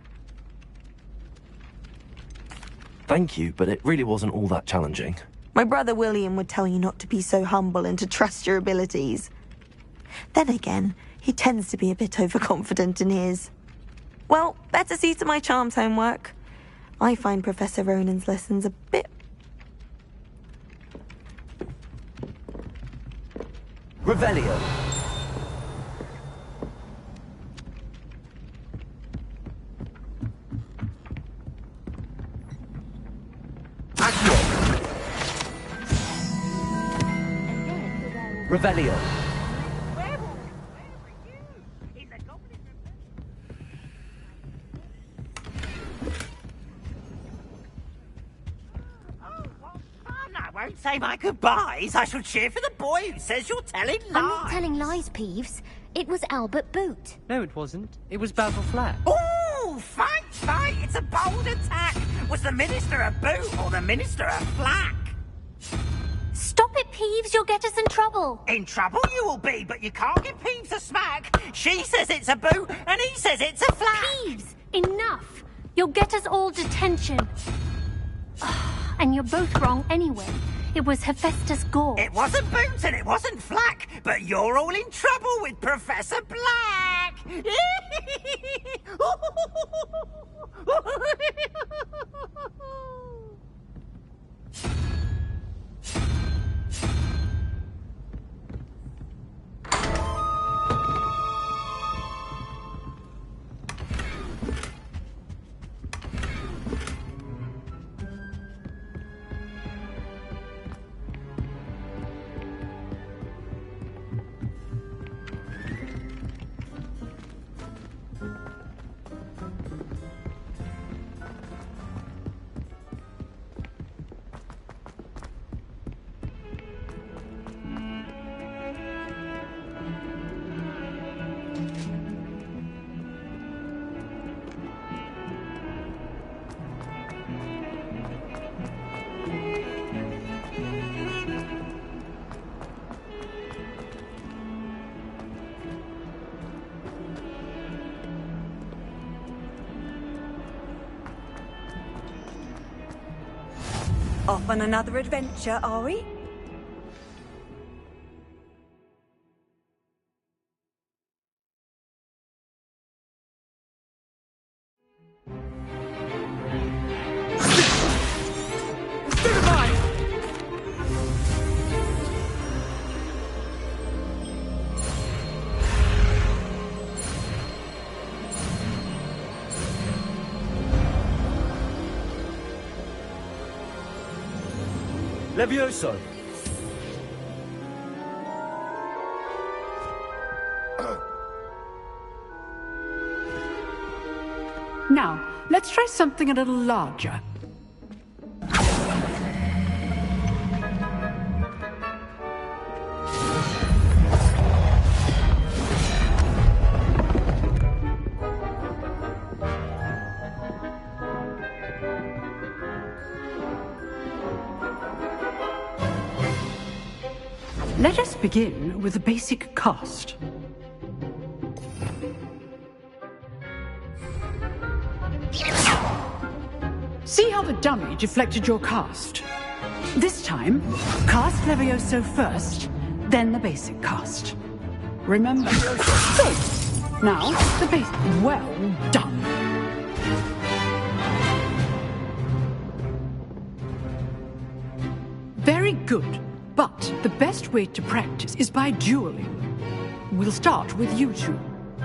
Thank you, but it really wasn't all that challenging. My brother William would tell you not to be so humble and to trust your abilities. Then again, he tends to be a bit overconfident in his. Well, better see to my charms homework. I find Professor Ronan's lessons a bit... Revelio. Revelio. I won't say my goodbyes. I shall cheer for the boy who says you're telling lies. I'm not telling lies, Peeves. It was Albert Boot. No, it wasn't. It was Basil Flack. Ooh, fight! It's a bold attack. Was the Minister a boot or the Minister a flack? Stop it, Peeves. You'll get us in trouble. In trouble you will be, but you can't give Peeves a smack. She says it's a boot, and he says it's a flack. Peeves, enough. You'll get us all detention. And you're both wrong anyway. It was Hephaestus Gore. It wasn't Boot and it wasn't Flack, but you're all in trouble with Professor Black. Off on another adventure, are we? Levioso! Now, let's try something a little larger. Let us begin with a basic cast. See how the dummy deflected your cast? This time, cast Levioso first, then the basic cast. Remember? Good. Now, the base. Well done. Very good. But the best way to practice is by dueling. We'll start with you two.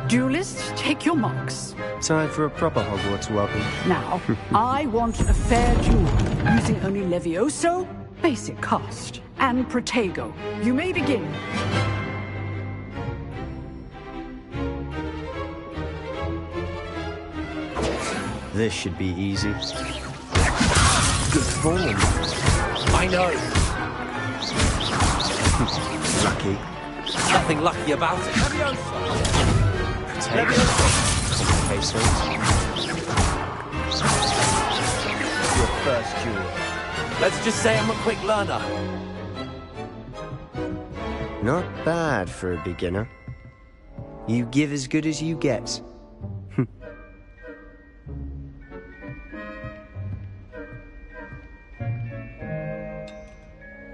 Duelists, take your marks. Time for a proper Hogwarts welcome. Now, I want a fair duel, using only Levioso, basic cast, and Protego. You may begin. This should be easy. Good form. I know. Lucky. Nothing lucky about it. Potato. Okay, so. first duel? Let's just say I'm a quick learner. Not bad for a beginner. You give as good as you get.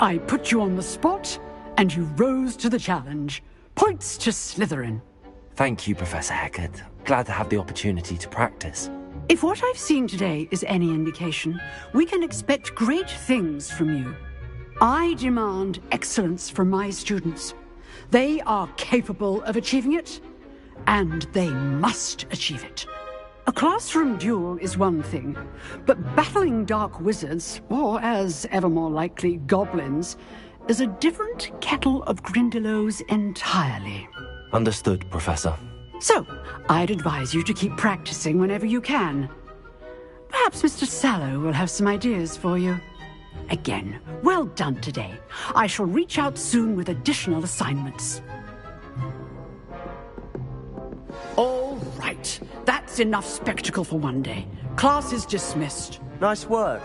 I put you on the spot, and you rose to the challenge. Points to Slytherin. Thank you, Professor Hecat. Glad to have the opportunity to practice. If what I've seen today is any indication, we can expect great things from you. I demand excellence from my students. They are capable of achieving it, and they must achieve it. A classroom duel is one thing, but battling dark wizards, or as ever more likely, goblins, is a different kettle of Grindylows entirely. Understood, Professor. So, I'd advise you to keep practicing whenever you can. Perhaps Mr. Sallow will have some ideas for you. Again, well done today. I shall reach out soon with additional assignments. All right. That's enough spectacle for one day. Class is dismissed. Nice work.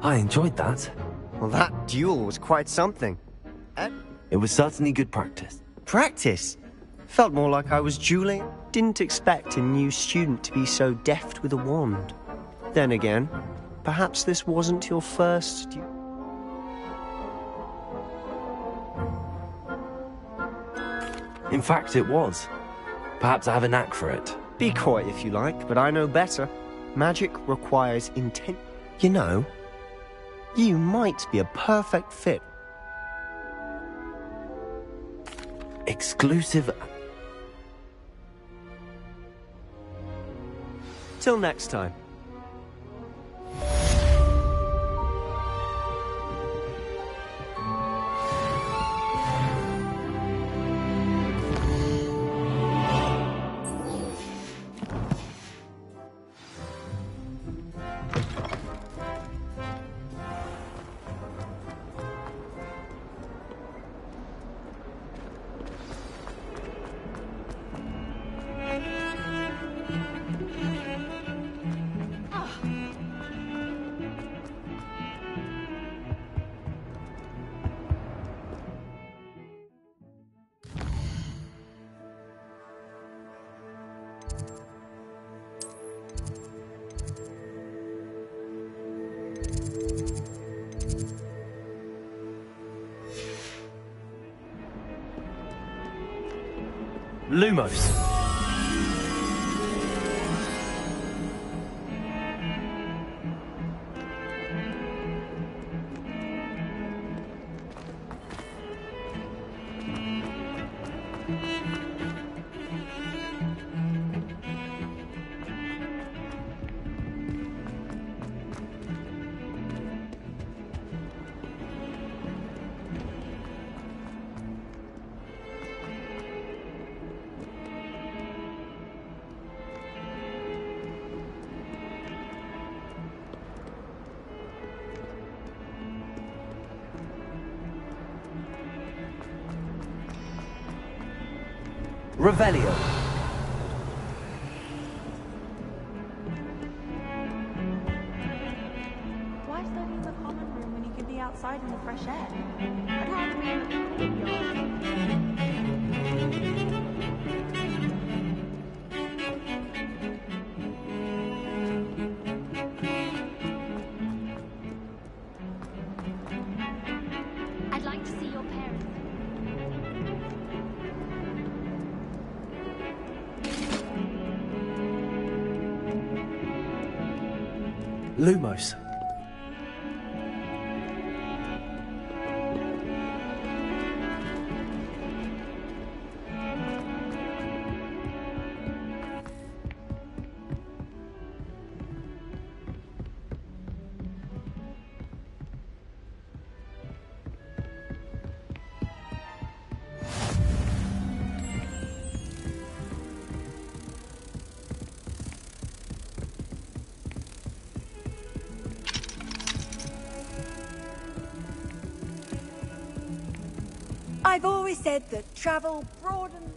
I enjoyed that. Well, that duel was quite something. It was certainly good practice. Practice? Felt more like I was dueling. Didn't expect a new student to be so deft with a wand. Then again, perhaps this wasn't your first duel. In fact, it was. Perhaps I have a knack for it. Be coy if you like, but I know better. Magic requires intent. You know, you might be a perfect fit. Exclusive. Till next time. Lumos. Revelio. Why study in the common room when you could be outside in the fresh air? I'd rather be in the courtyard. I'd like to see your parents. Lumos. I've always said that travel broadens.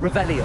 Revelio.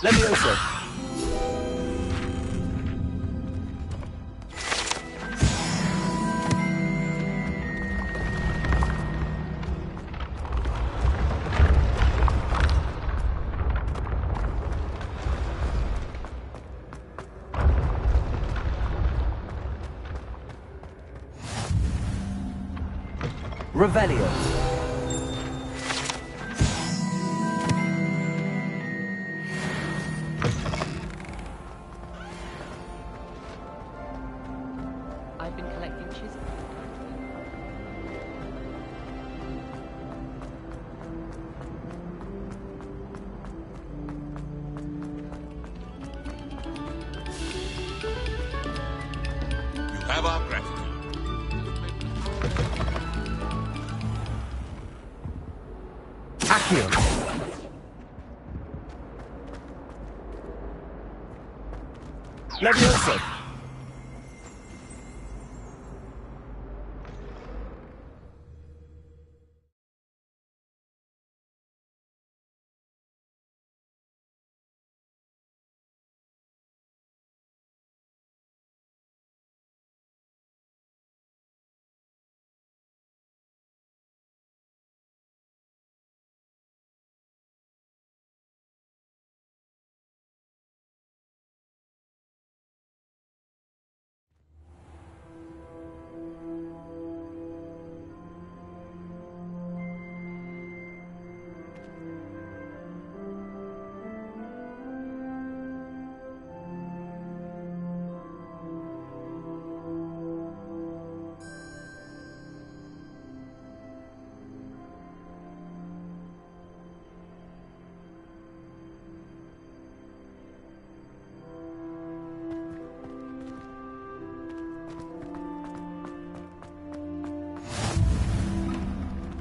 Levioso. Revelio. I've been collecting chisels. You have our gratitude. Accio. Levioso.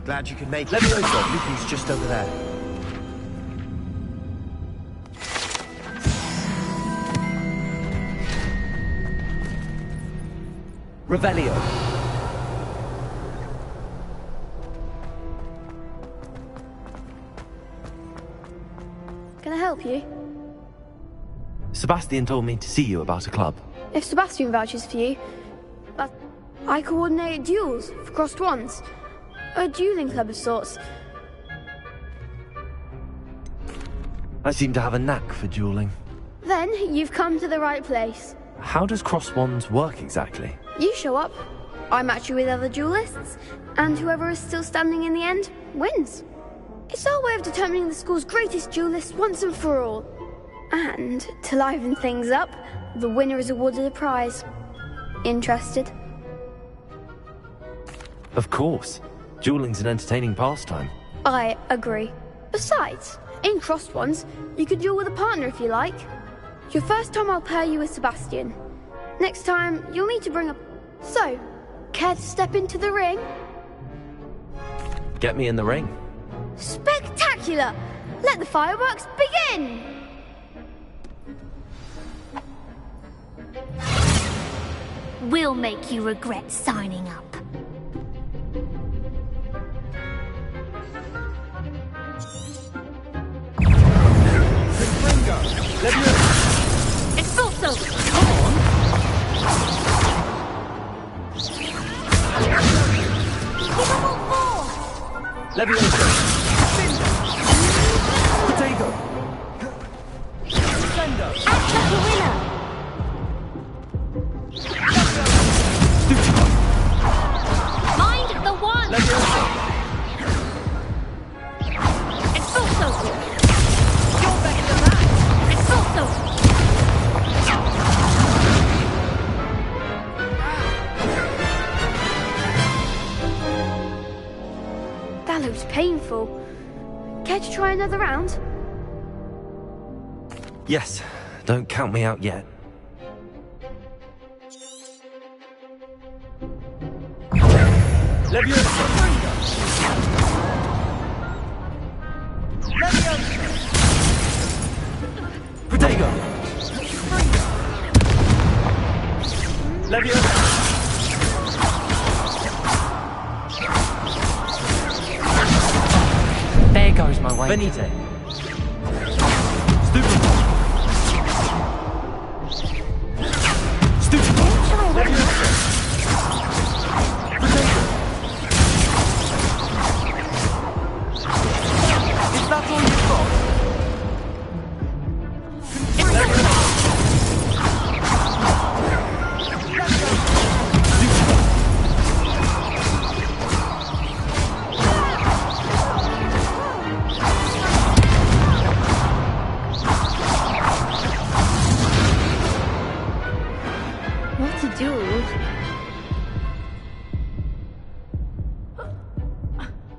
Glad you could make it. Levioso. Lucy's just over there. Revelio. Can I help you? Sebastian told me to see you about a club. If Sebastian vouches for you, I coordinate duels for crossed wands. A dueling club of sorts. I seem to have a knack for dueling. Then you've come to the right place. How does cross wands work exactly? You show up, I match you with other duelists, and whoever is still standing in the end wins. It's our way of determining the school's greatest duelist once and for all. And to liven things up, the winner is awarded a prize. Interested? Of course. Dueling's an entertaining pastime. I agree. Besides, in crossed ones, you could duel with a partner if you like. Your first time I'll pair you with Sebastian. Next time, you'll need to bring a... So, care to step into the ring? Get me in the ring. Spectacular! Let the fireworks begin! We'll make you regret signing up. Expulso! Come on! Skipable 4! Leviosa! Potato! Defender! Acta Carina! Mind the one! Leviosa! Expulso! You're better than that! Expulso! That looks painful. Care to try another round? Yes. Don't count me out yet. Leviosa! Protego! Leviosa! There goes my way. Venite! Stupefy! Stupefy! Leviosa! Protego! Is that all you've got? What to do?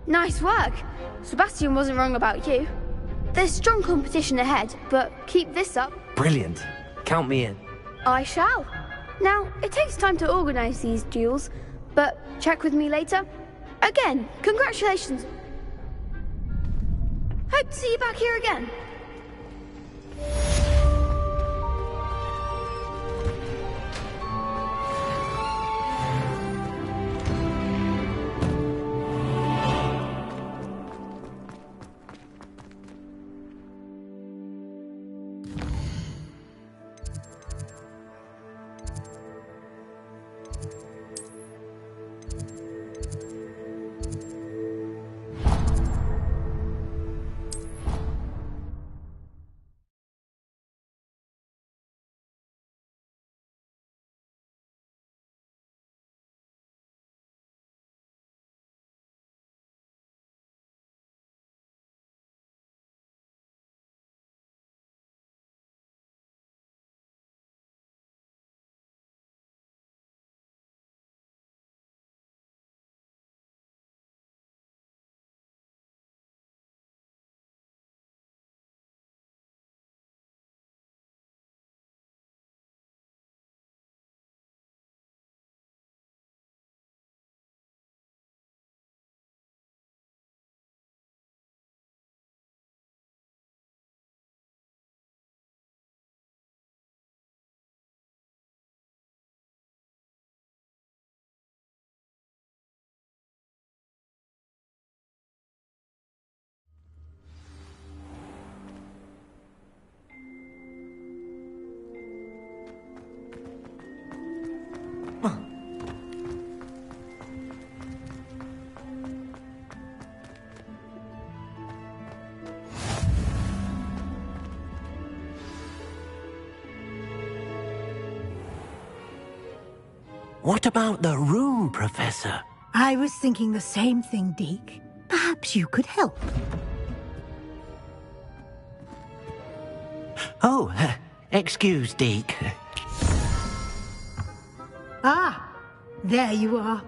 Nice work. Sebastian wasn't wrong about you. There's strong competition ahead, but keep this up. Brilliant. Count me in. I shall. Now, it takes time to organize these duels, but check with me later. Again, congratulations. Hope to see you back here again. What about the room, Professor? I was thinking the same thing, Deke. Perhaps you could help. Oh, excuse, Deke. Ah, there you are.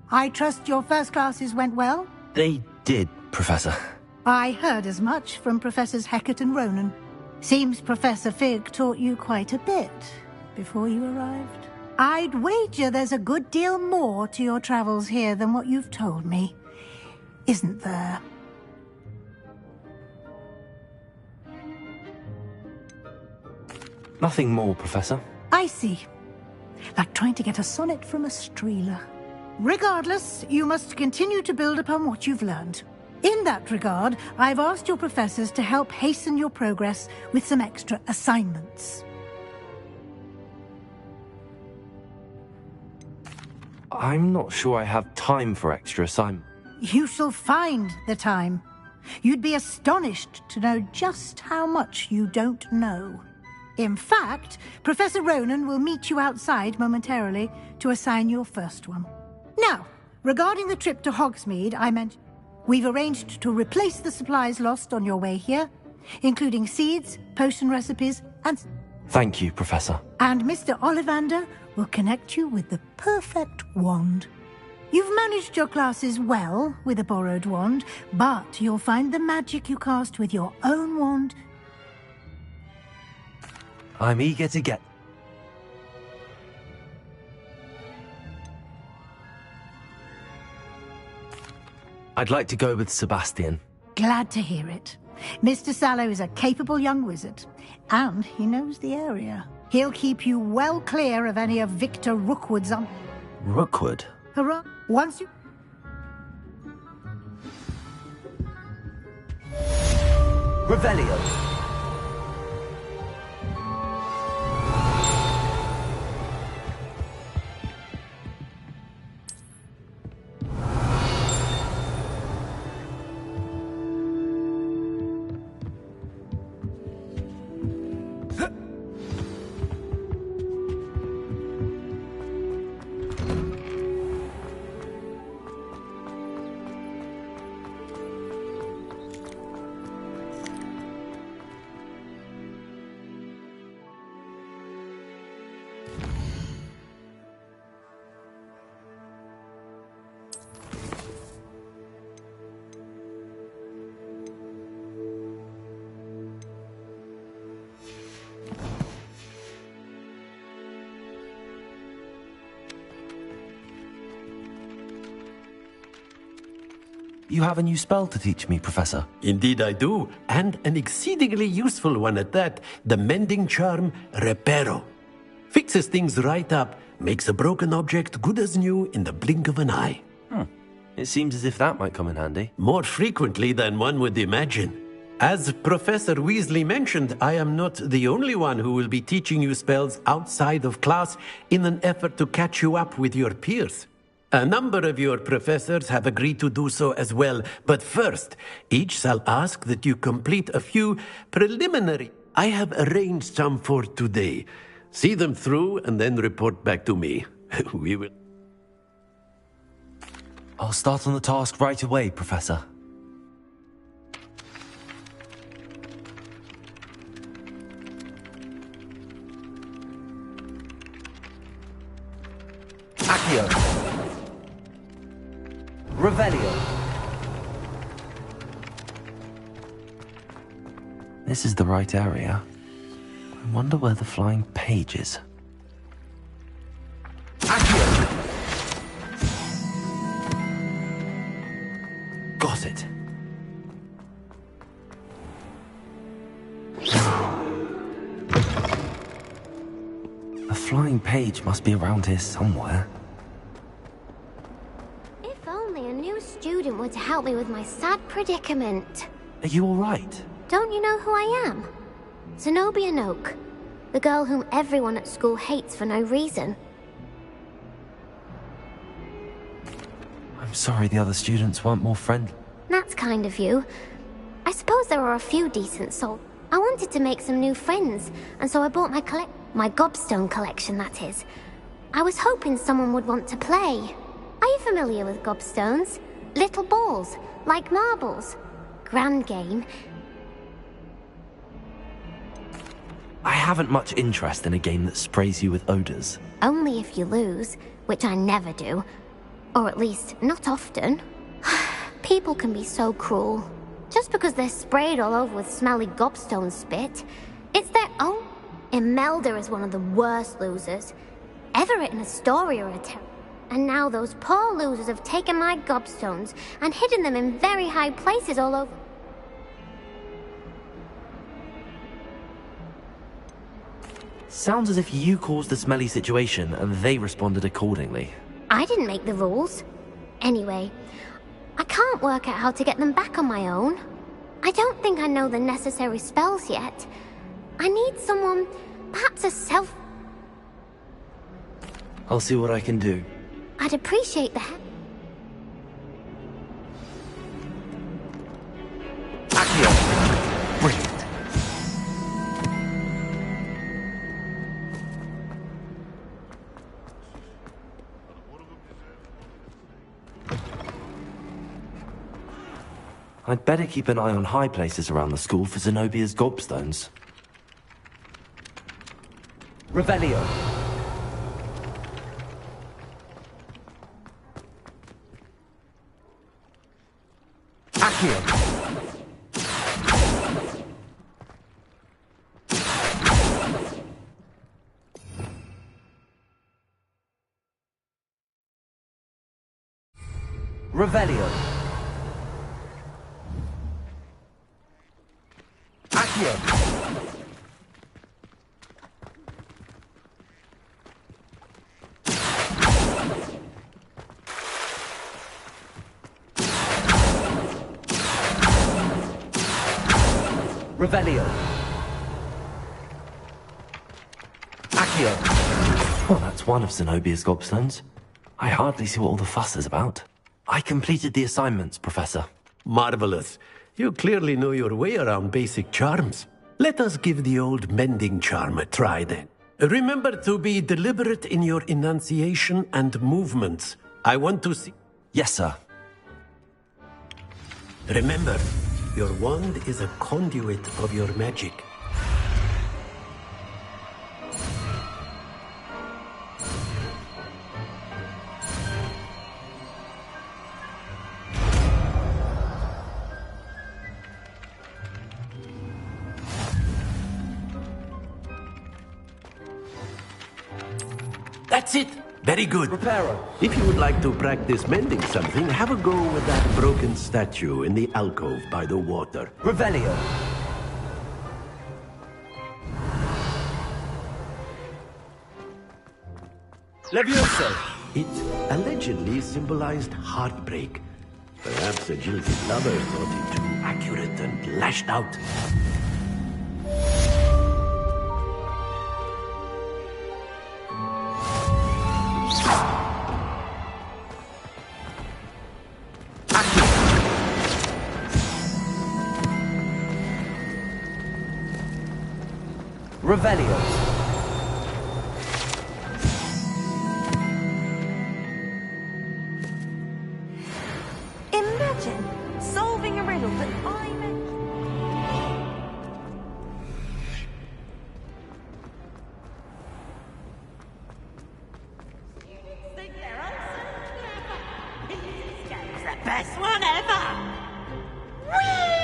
I trust your first classes went well? They did, Professor. I heard as much from Professors Hecat and Ronan. Seems Professor Fig taught you quite a bit before you arrived. I'd wager there's a good deal more to your travels here than what you've told me, isn't there? Nothing more, Professor. I see. Like trying to get a sonnet from a streeler. Regardless, you must continue to build upon what you've learned. In that regard, I've asked your professors to help hasten your progress with some extra assignments. I'm not sure I have time for extra assignments. You shall find the time. You'd be astonished to know just how much you don't know. In fact, Professor Ronan will meet you outside momentarily to assign your first one. Now, regarding the trip to Hogsmeade I mentioned, we've arranged to replace the supplies lost on your way here, including seeds, potion recipes, and... Thank you, Professor. And Mr. Ollivander will connect you with the perfect wand. You've managed your classes well with a borrowed wand, but you'll find the magic you cast with your own wand. I'm eager to get... I'd like to go with Sebastian. Glad to hear it. Mr. Sallow is a capable young wizard, and he knows the area. He'll keep you well clear of any of Victor Rookwood's Rookwood? Hurrah! Once you... Revelio. You have a new spell to teach me, Professor. Indeed I do, and an exceedingly useful one at that. The mending charm, Reparo. Fixes things right up, makes a broken object good as new in the blink of an eye. It seems as if that might come in handy. More frequently than one would imagine. As Professor Weasley mentioned, I am not the only one who will be teaching you spells outside of class in an effort to catch you up with your peers. A number of your professors have agreed to do so as well, but first, each shall ask that you complete a few preliminary. I have arranged some for today. See them through and then report back to me. We will... I'll start on the task right away, Professor. Accio. Revelio. This is the right area. I wonder where the flying page is. Accio. Got it. The flying page must be around here somewhere. Student were to help me with my sad predicament. Are you all right? Don't you know who I am? Zenobia Noak, the girl whom everyone at school hates for no reason. I'm sorry the other students weren't more friendly. That's kind of you. I suppose there are a few decent souls. I wanted to make some new friends, and so I bought my gobstone collection, that is. I was hoping someone would want to play. Are you familiar with gobstones? Little balls, like marbles. Grand game. I haven't much interest in a game that sprays you with odors. Only if you lose, which I never do. Or at least, not often. People can be so cruel. Just because they're sprayed all over with smelly gobstone spit, it's their own. Imelda is one of the worst losers ever written a story or a tale. And now those poor losers have taken my gobstones and hidden them in very high places all over. Sounds as if you caused the smelly situation and they responded accordingly. I didn't make the rules. Anyway, I can't work out how to get them back on my own. I don't think I know the necessary spells yet. I need someone, perhaps a self... I'll see what I can do. I'd appreciate the help. Accio! Brilliant. I'd better keep an eye on high places around the school for Zenobia's gobstones. Revelio. Accio. Revelio. Accio. Revelio. Accio. Well, that's one of Zenobia's gobstones. I hardly see what all the fuss is about. I completed the assignments, Professor. Marvelous. You clearly know your way around basic charms. Let us give the old mending charm a try then. Remember to be deliberate in your enunciation and movements. I want to see... Yes, sir. Remember, your wand is a conduit of your magic. That's it! Very good. Reparo. If you would like to practice mending something, have a go with that broken statue in the alcove by the water. Revelio. Levioso. It allegedly symbolized heartbreak. Perhaps a jilted lover thought it too accurate and lashed out. Revelio. Imagine solving a riddle that I mentioned. Think they're all so clever. This game's the best one ever. Whee!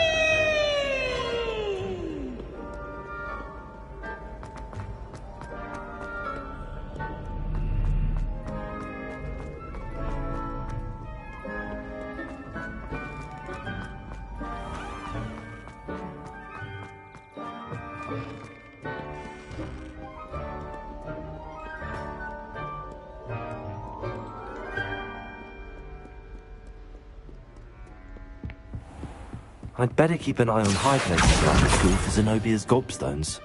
I'd better keep an eye on high places around the school for Zenobia's gobstones.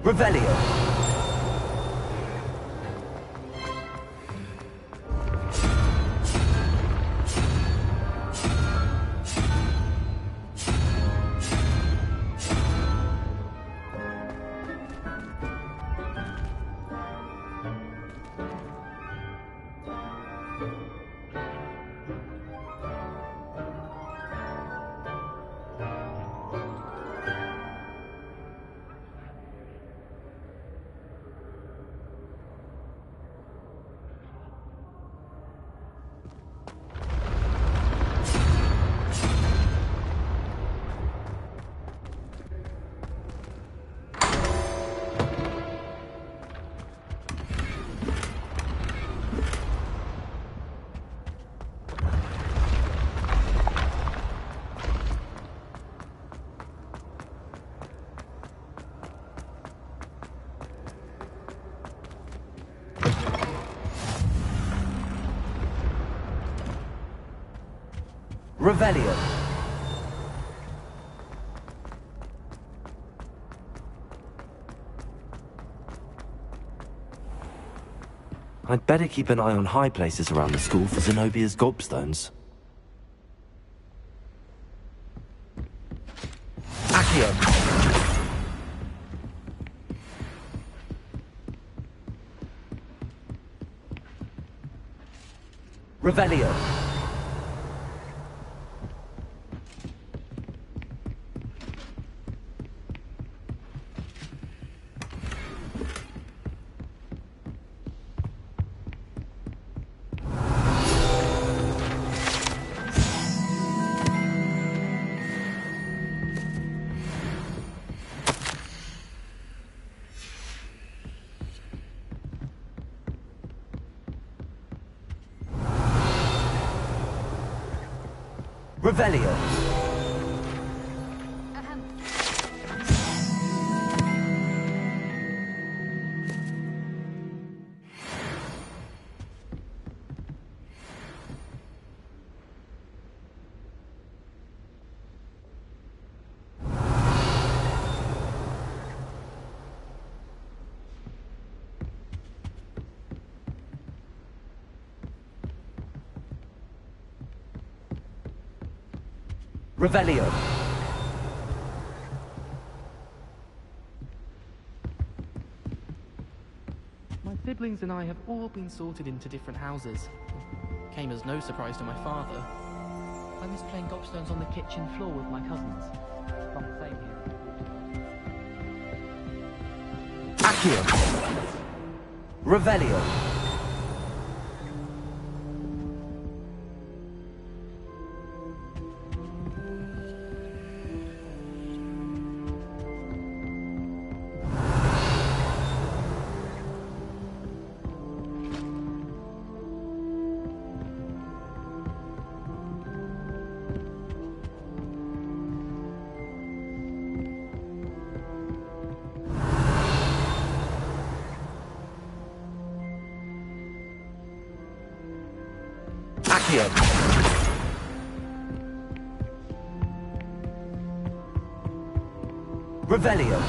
Revelio. Revelio. I'd better keep an eye on high places around the school for Zenobia's gobstones. Accio. Revelio. Revelio. Revelio. My siblings and I have all been sorted into different houses. Came as no surprise to my father. I miss playing gobstones on the kitchen floor with my cousins. Fun, same here. Accio. Revelio. Accio. Revelio.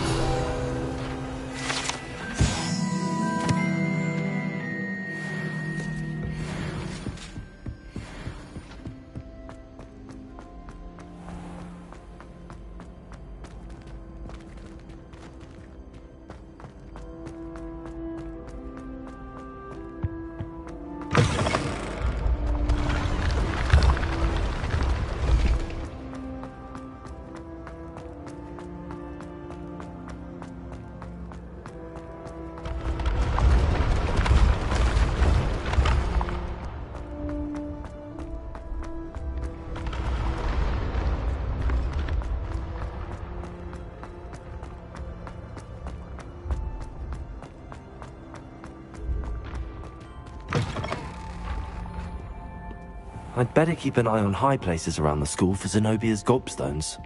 I'd better keep an eye on high places around the school for Zenobia's gobstones.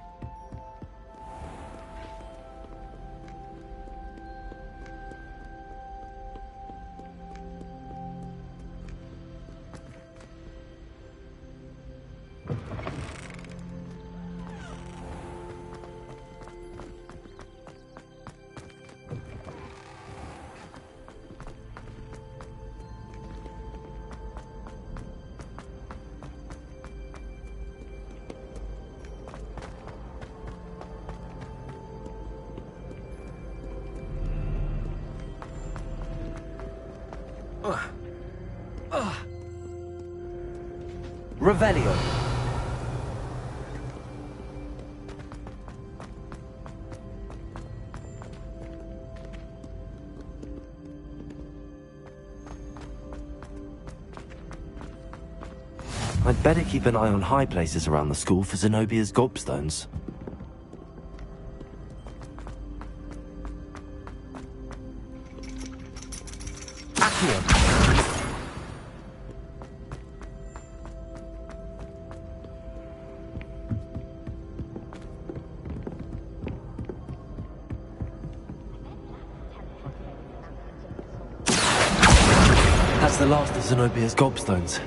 Revelio. I'd better keep an eye on high places around the school for Zenobia's gobstones. That's the last of Zenobia's gobstones.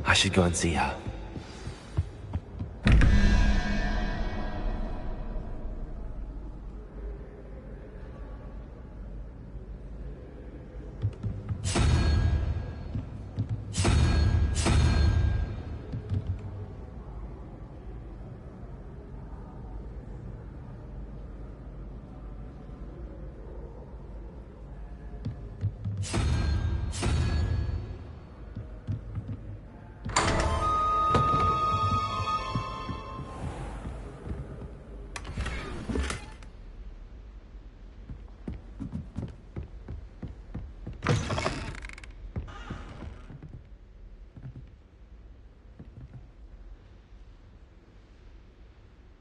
I should go and see her.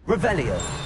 Revelio.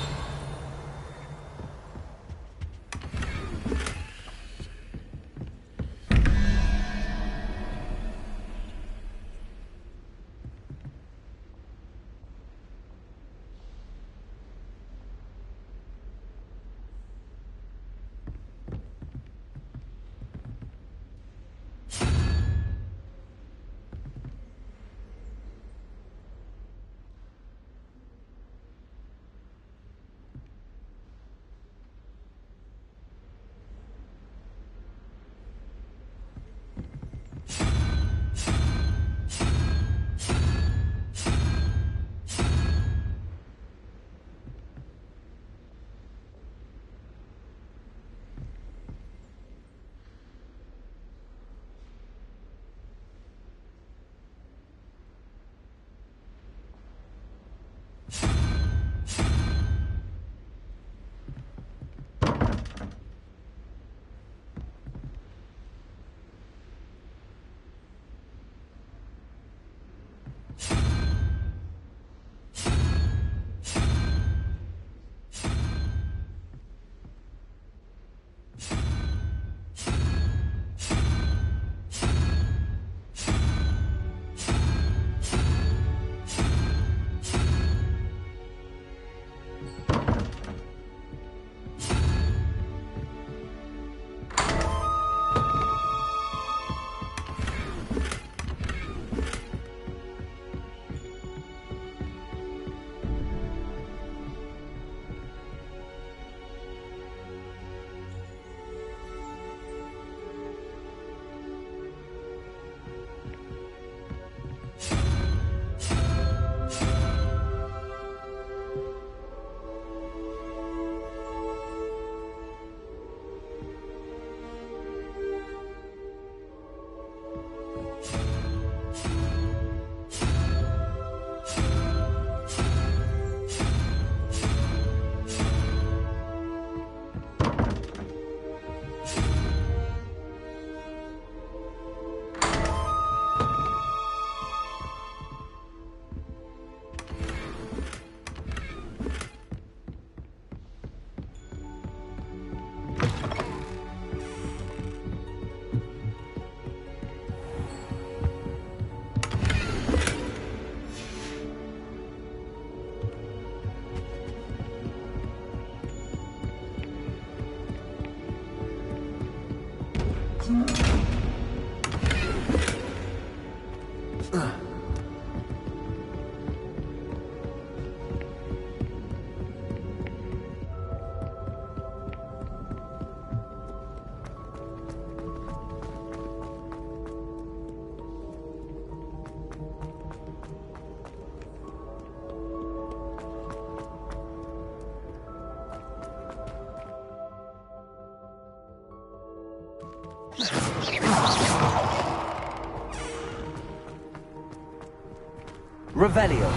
Revelio.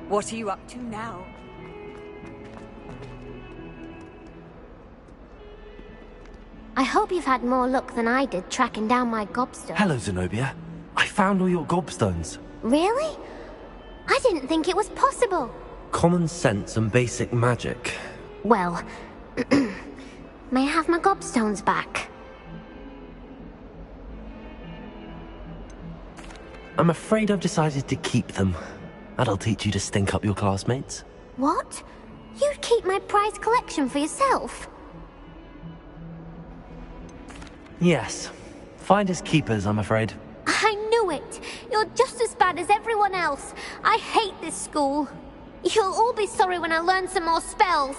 What are you up to now? I hope you've had more luck than I did tracking down my gobstone. Hello, Zenobia. I found all your gobstones. Really? I didn't think it was possible. Common sense and basic magic. Well, may I have my gobstones back? I'm afraid I've decided to keep them. That'll teach you to stink up your classmates. What? You'd keep my prized collection for yourself? Yes. Finders keepers, I'm afraid. I knew it! You're just as bad as everyone else. I hate this school. You'll all be sorry when I learn some more spells.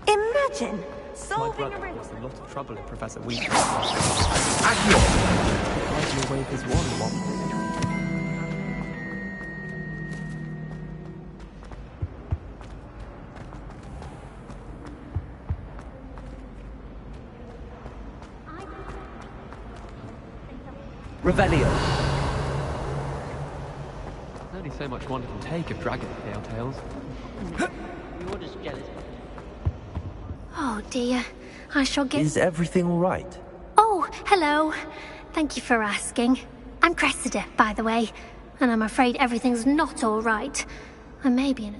Imagine solving My a brother riddle. was a lot of trouble in Professor Weasley's class. Tried to wave his wand once. Revelio. There's only so much one can take of dragon tail tales. You're just jealous. Oh dear, I shall get... Is everything all right? Oh, hello. Thank you for asking. I'm Cressida, by the way, and I'm afraid everything's not all right. I may be in a...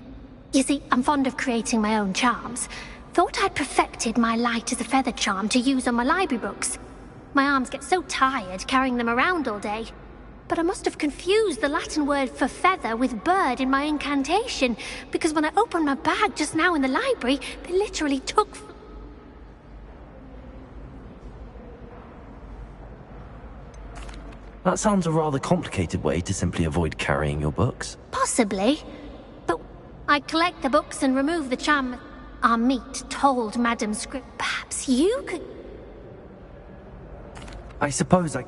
You see, I'm fond of creating my own charms. Thought I'd perfected my light as a feather charm to use on my library books. My arms get so tired carrying them around all day. But I must have confused the Latin word for feather with bird in my incantation, because when I opened my bag just now in the library, they literally took... That sounds a rather complicated way to simply avoid carrying your books. Possibly. But I collect the books and remove the charm. Our meat told Madam Script. Perhaps you could... I suppose I...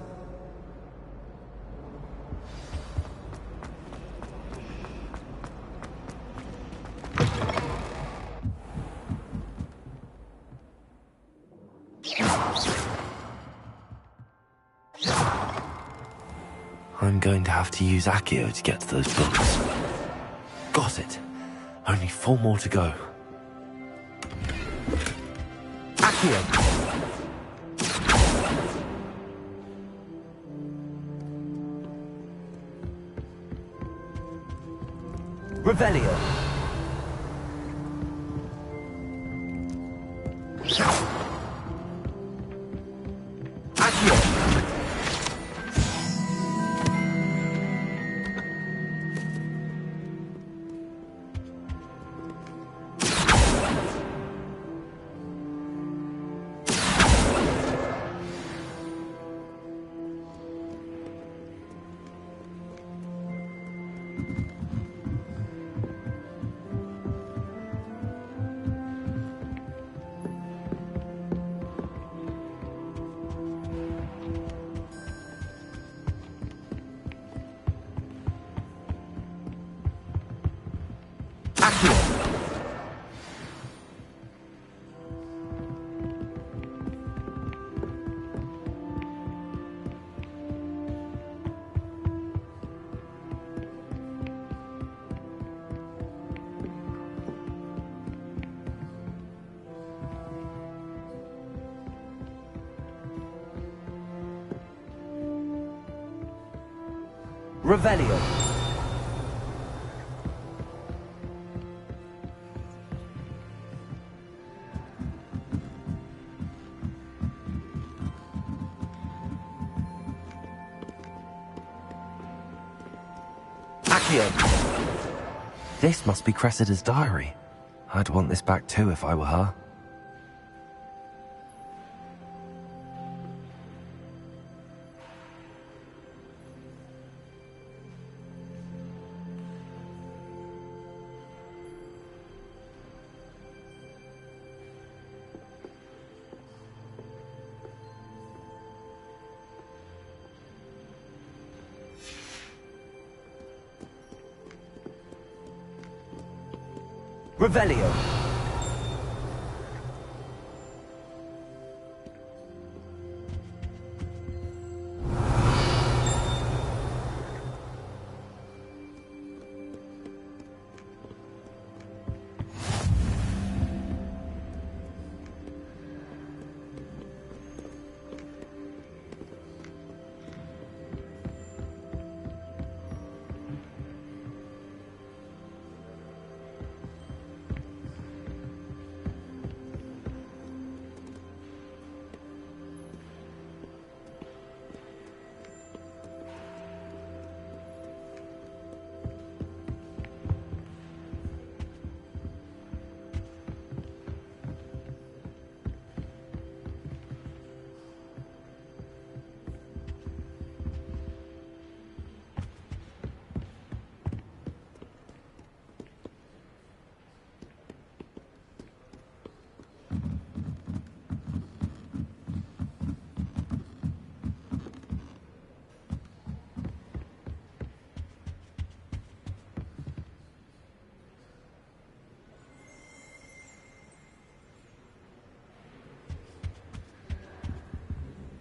I'm going to have to use Accio to get to those books. Got it. Only 4 more to go. Accio! Revelio! Accio! Revelio. Accio. This must be Cressida's diary. I'd want this back too if I were her. Revelio.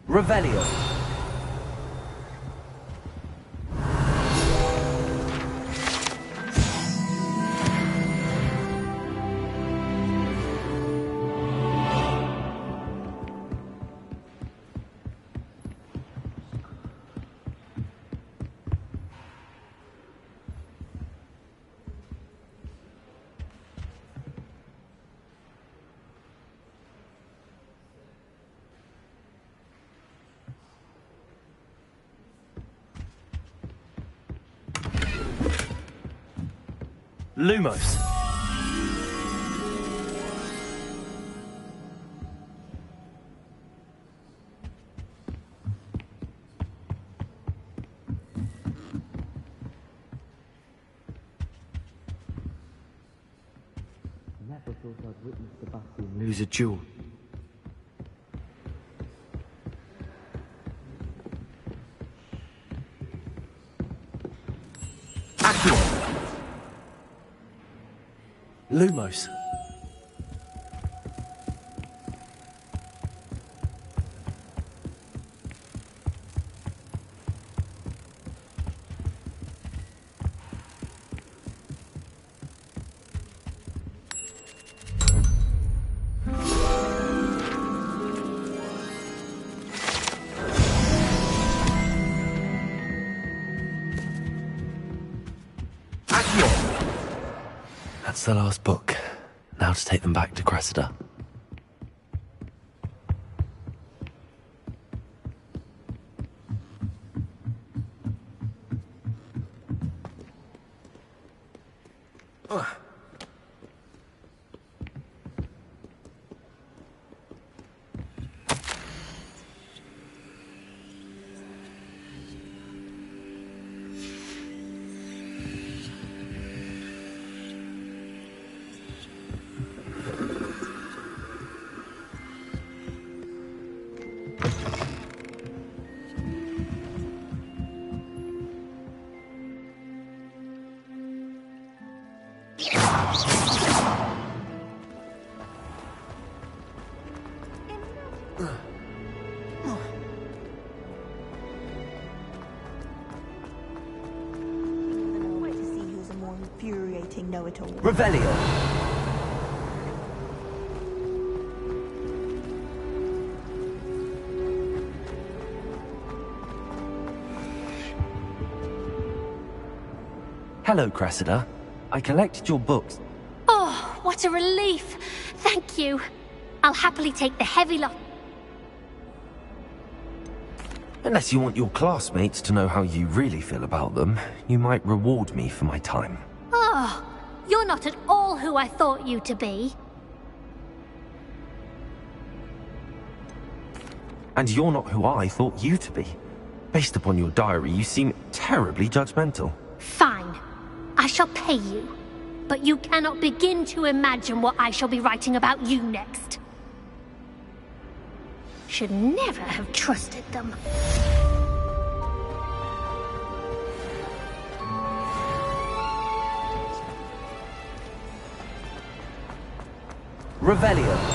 Revelio. Lumos. Never thought I'd witness Sebastian lose a duel. Lumos. That's the last book. Now to take them back to Cressida. Wait to see who's a more infuriating know-it-all. Revelio. Hello, Cressida. I collected your books. Oh, what a relief. Thank you. I'll happily take the heavy lot. Unless you want your classmates to know how you really feel about them, you might reward me for my time. Oh, you're not at all who I thought you to be. And you're not who I thought you to be. Based upon your diary, you seem terribly judgmental. Fine. I shall pay you. But you cannot begin to imagine what I shall be writing about you next. Should never have trusted them. Revelio.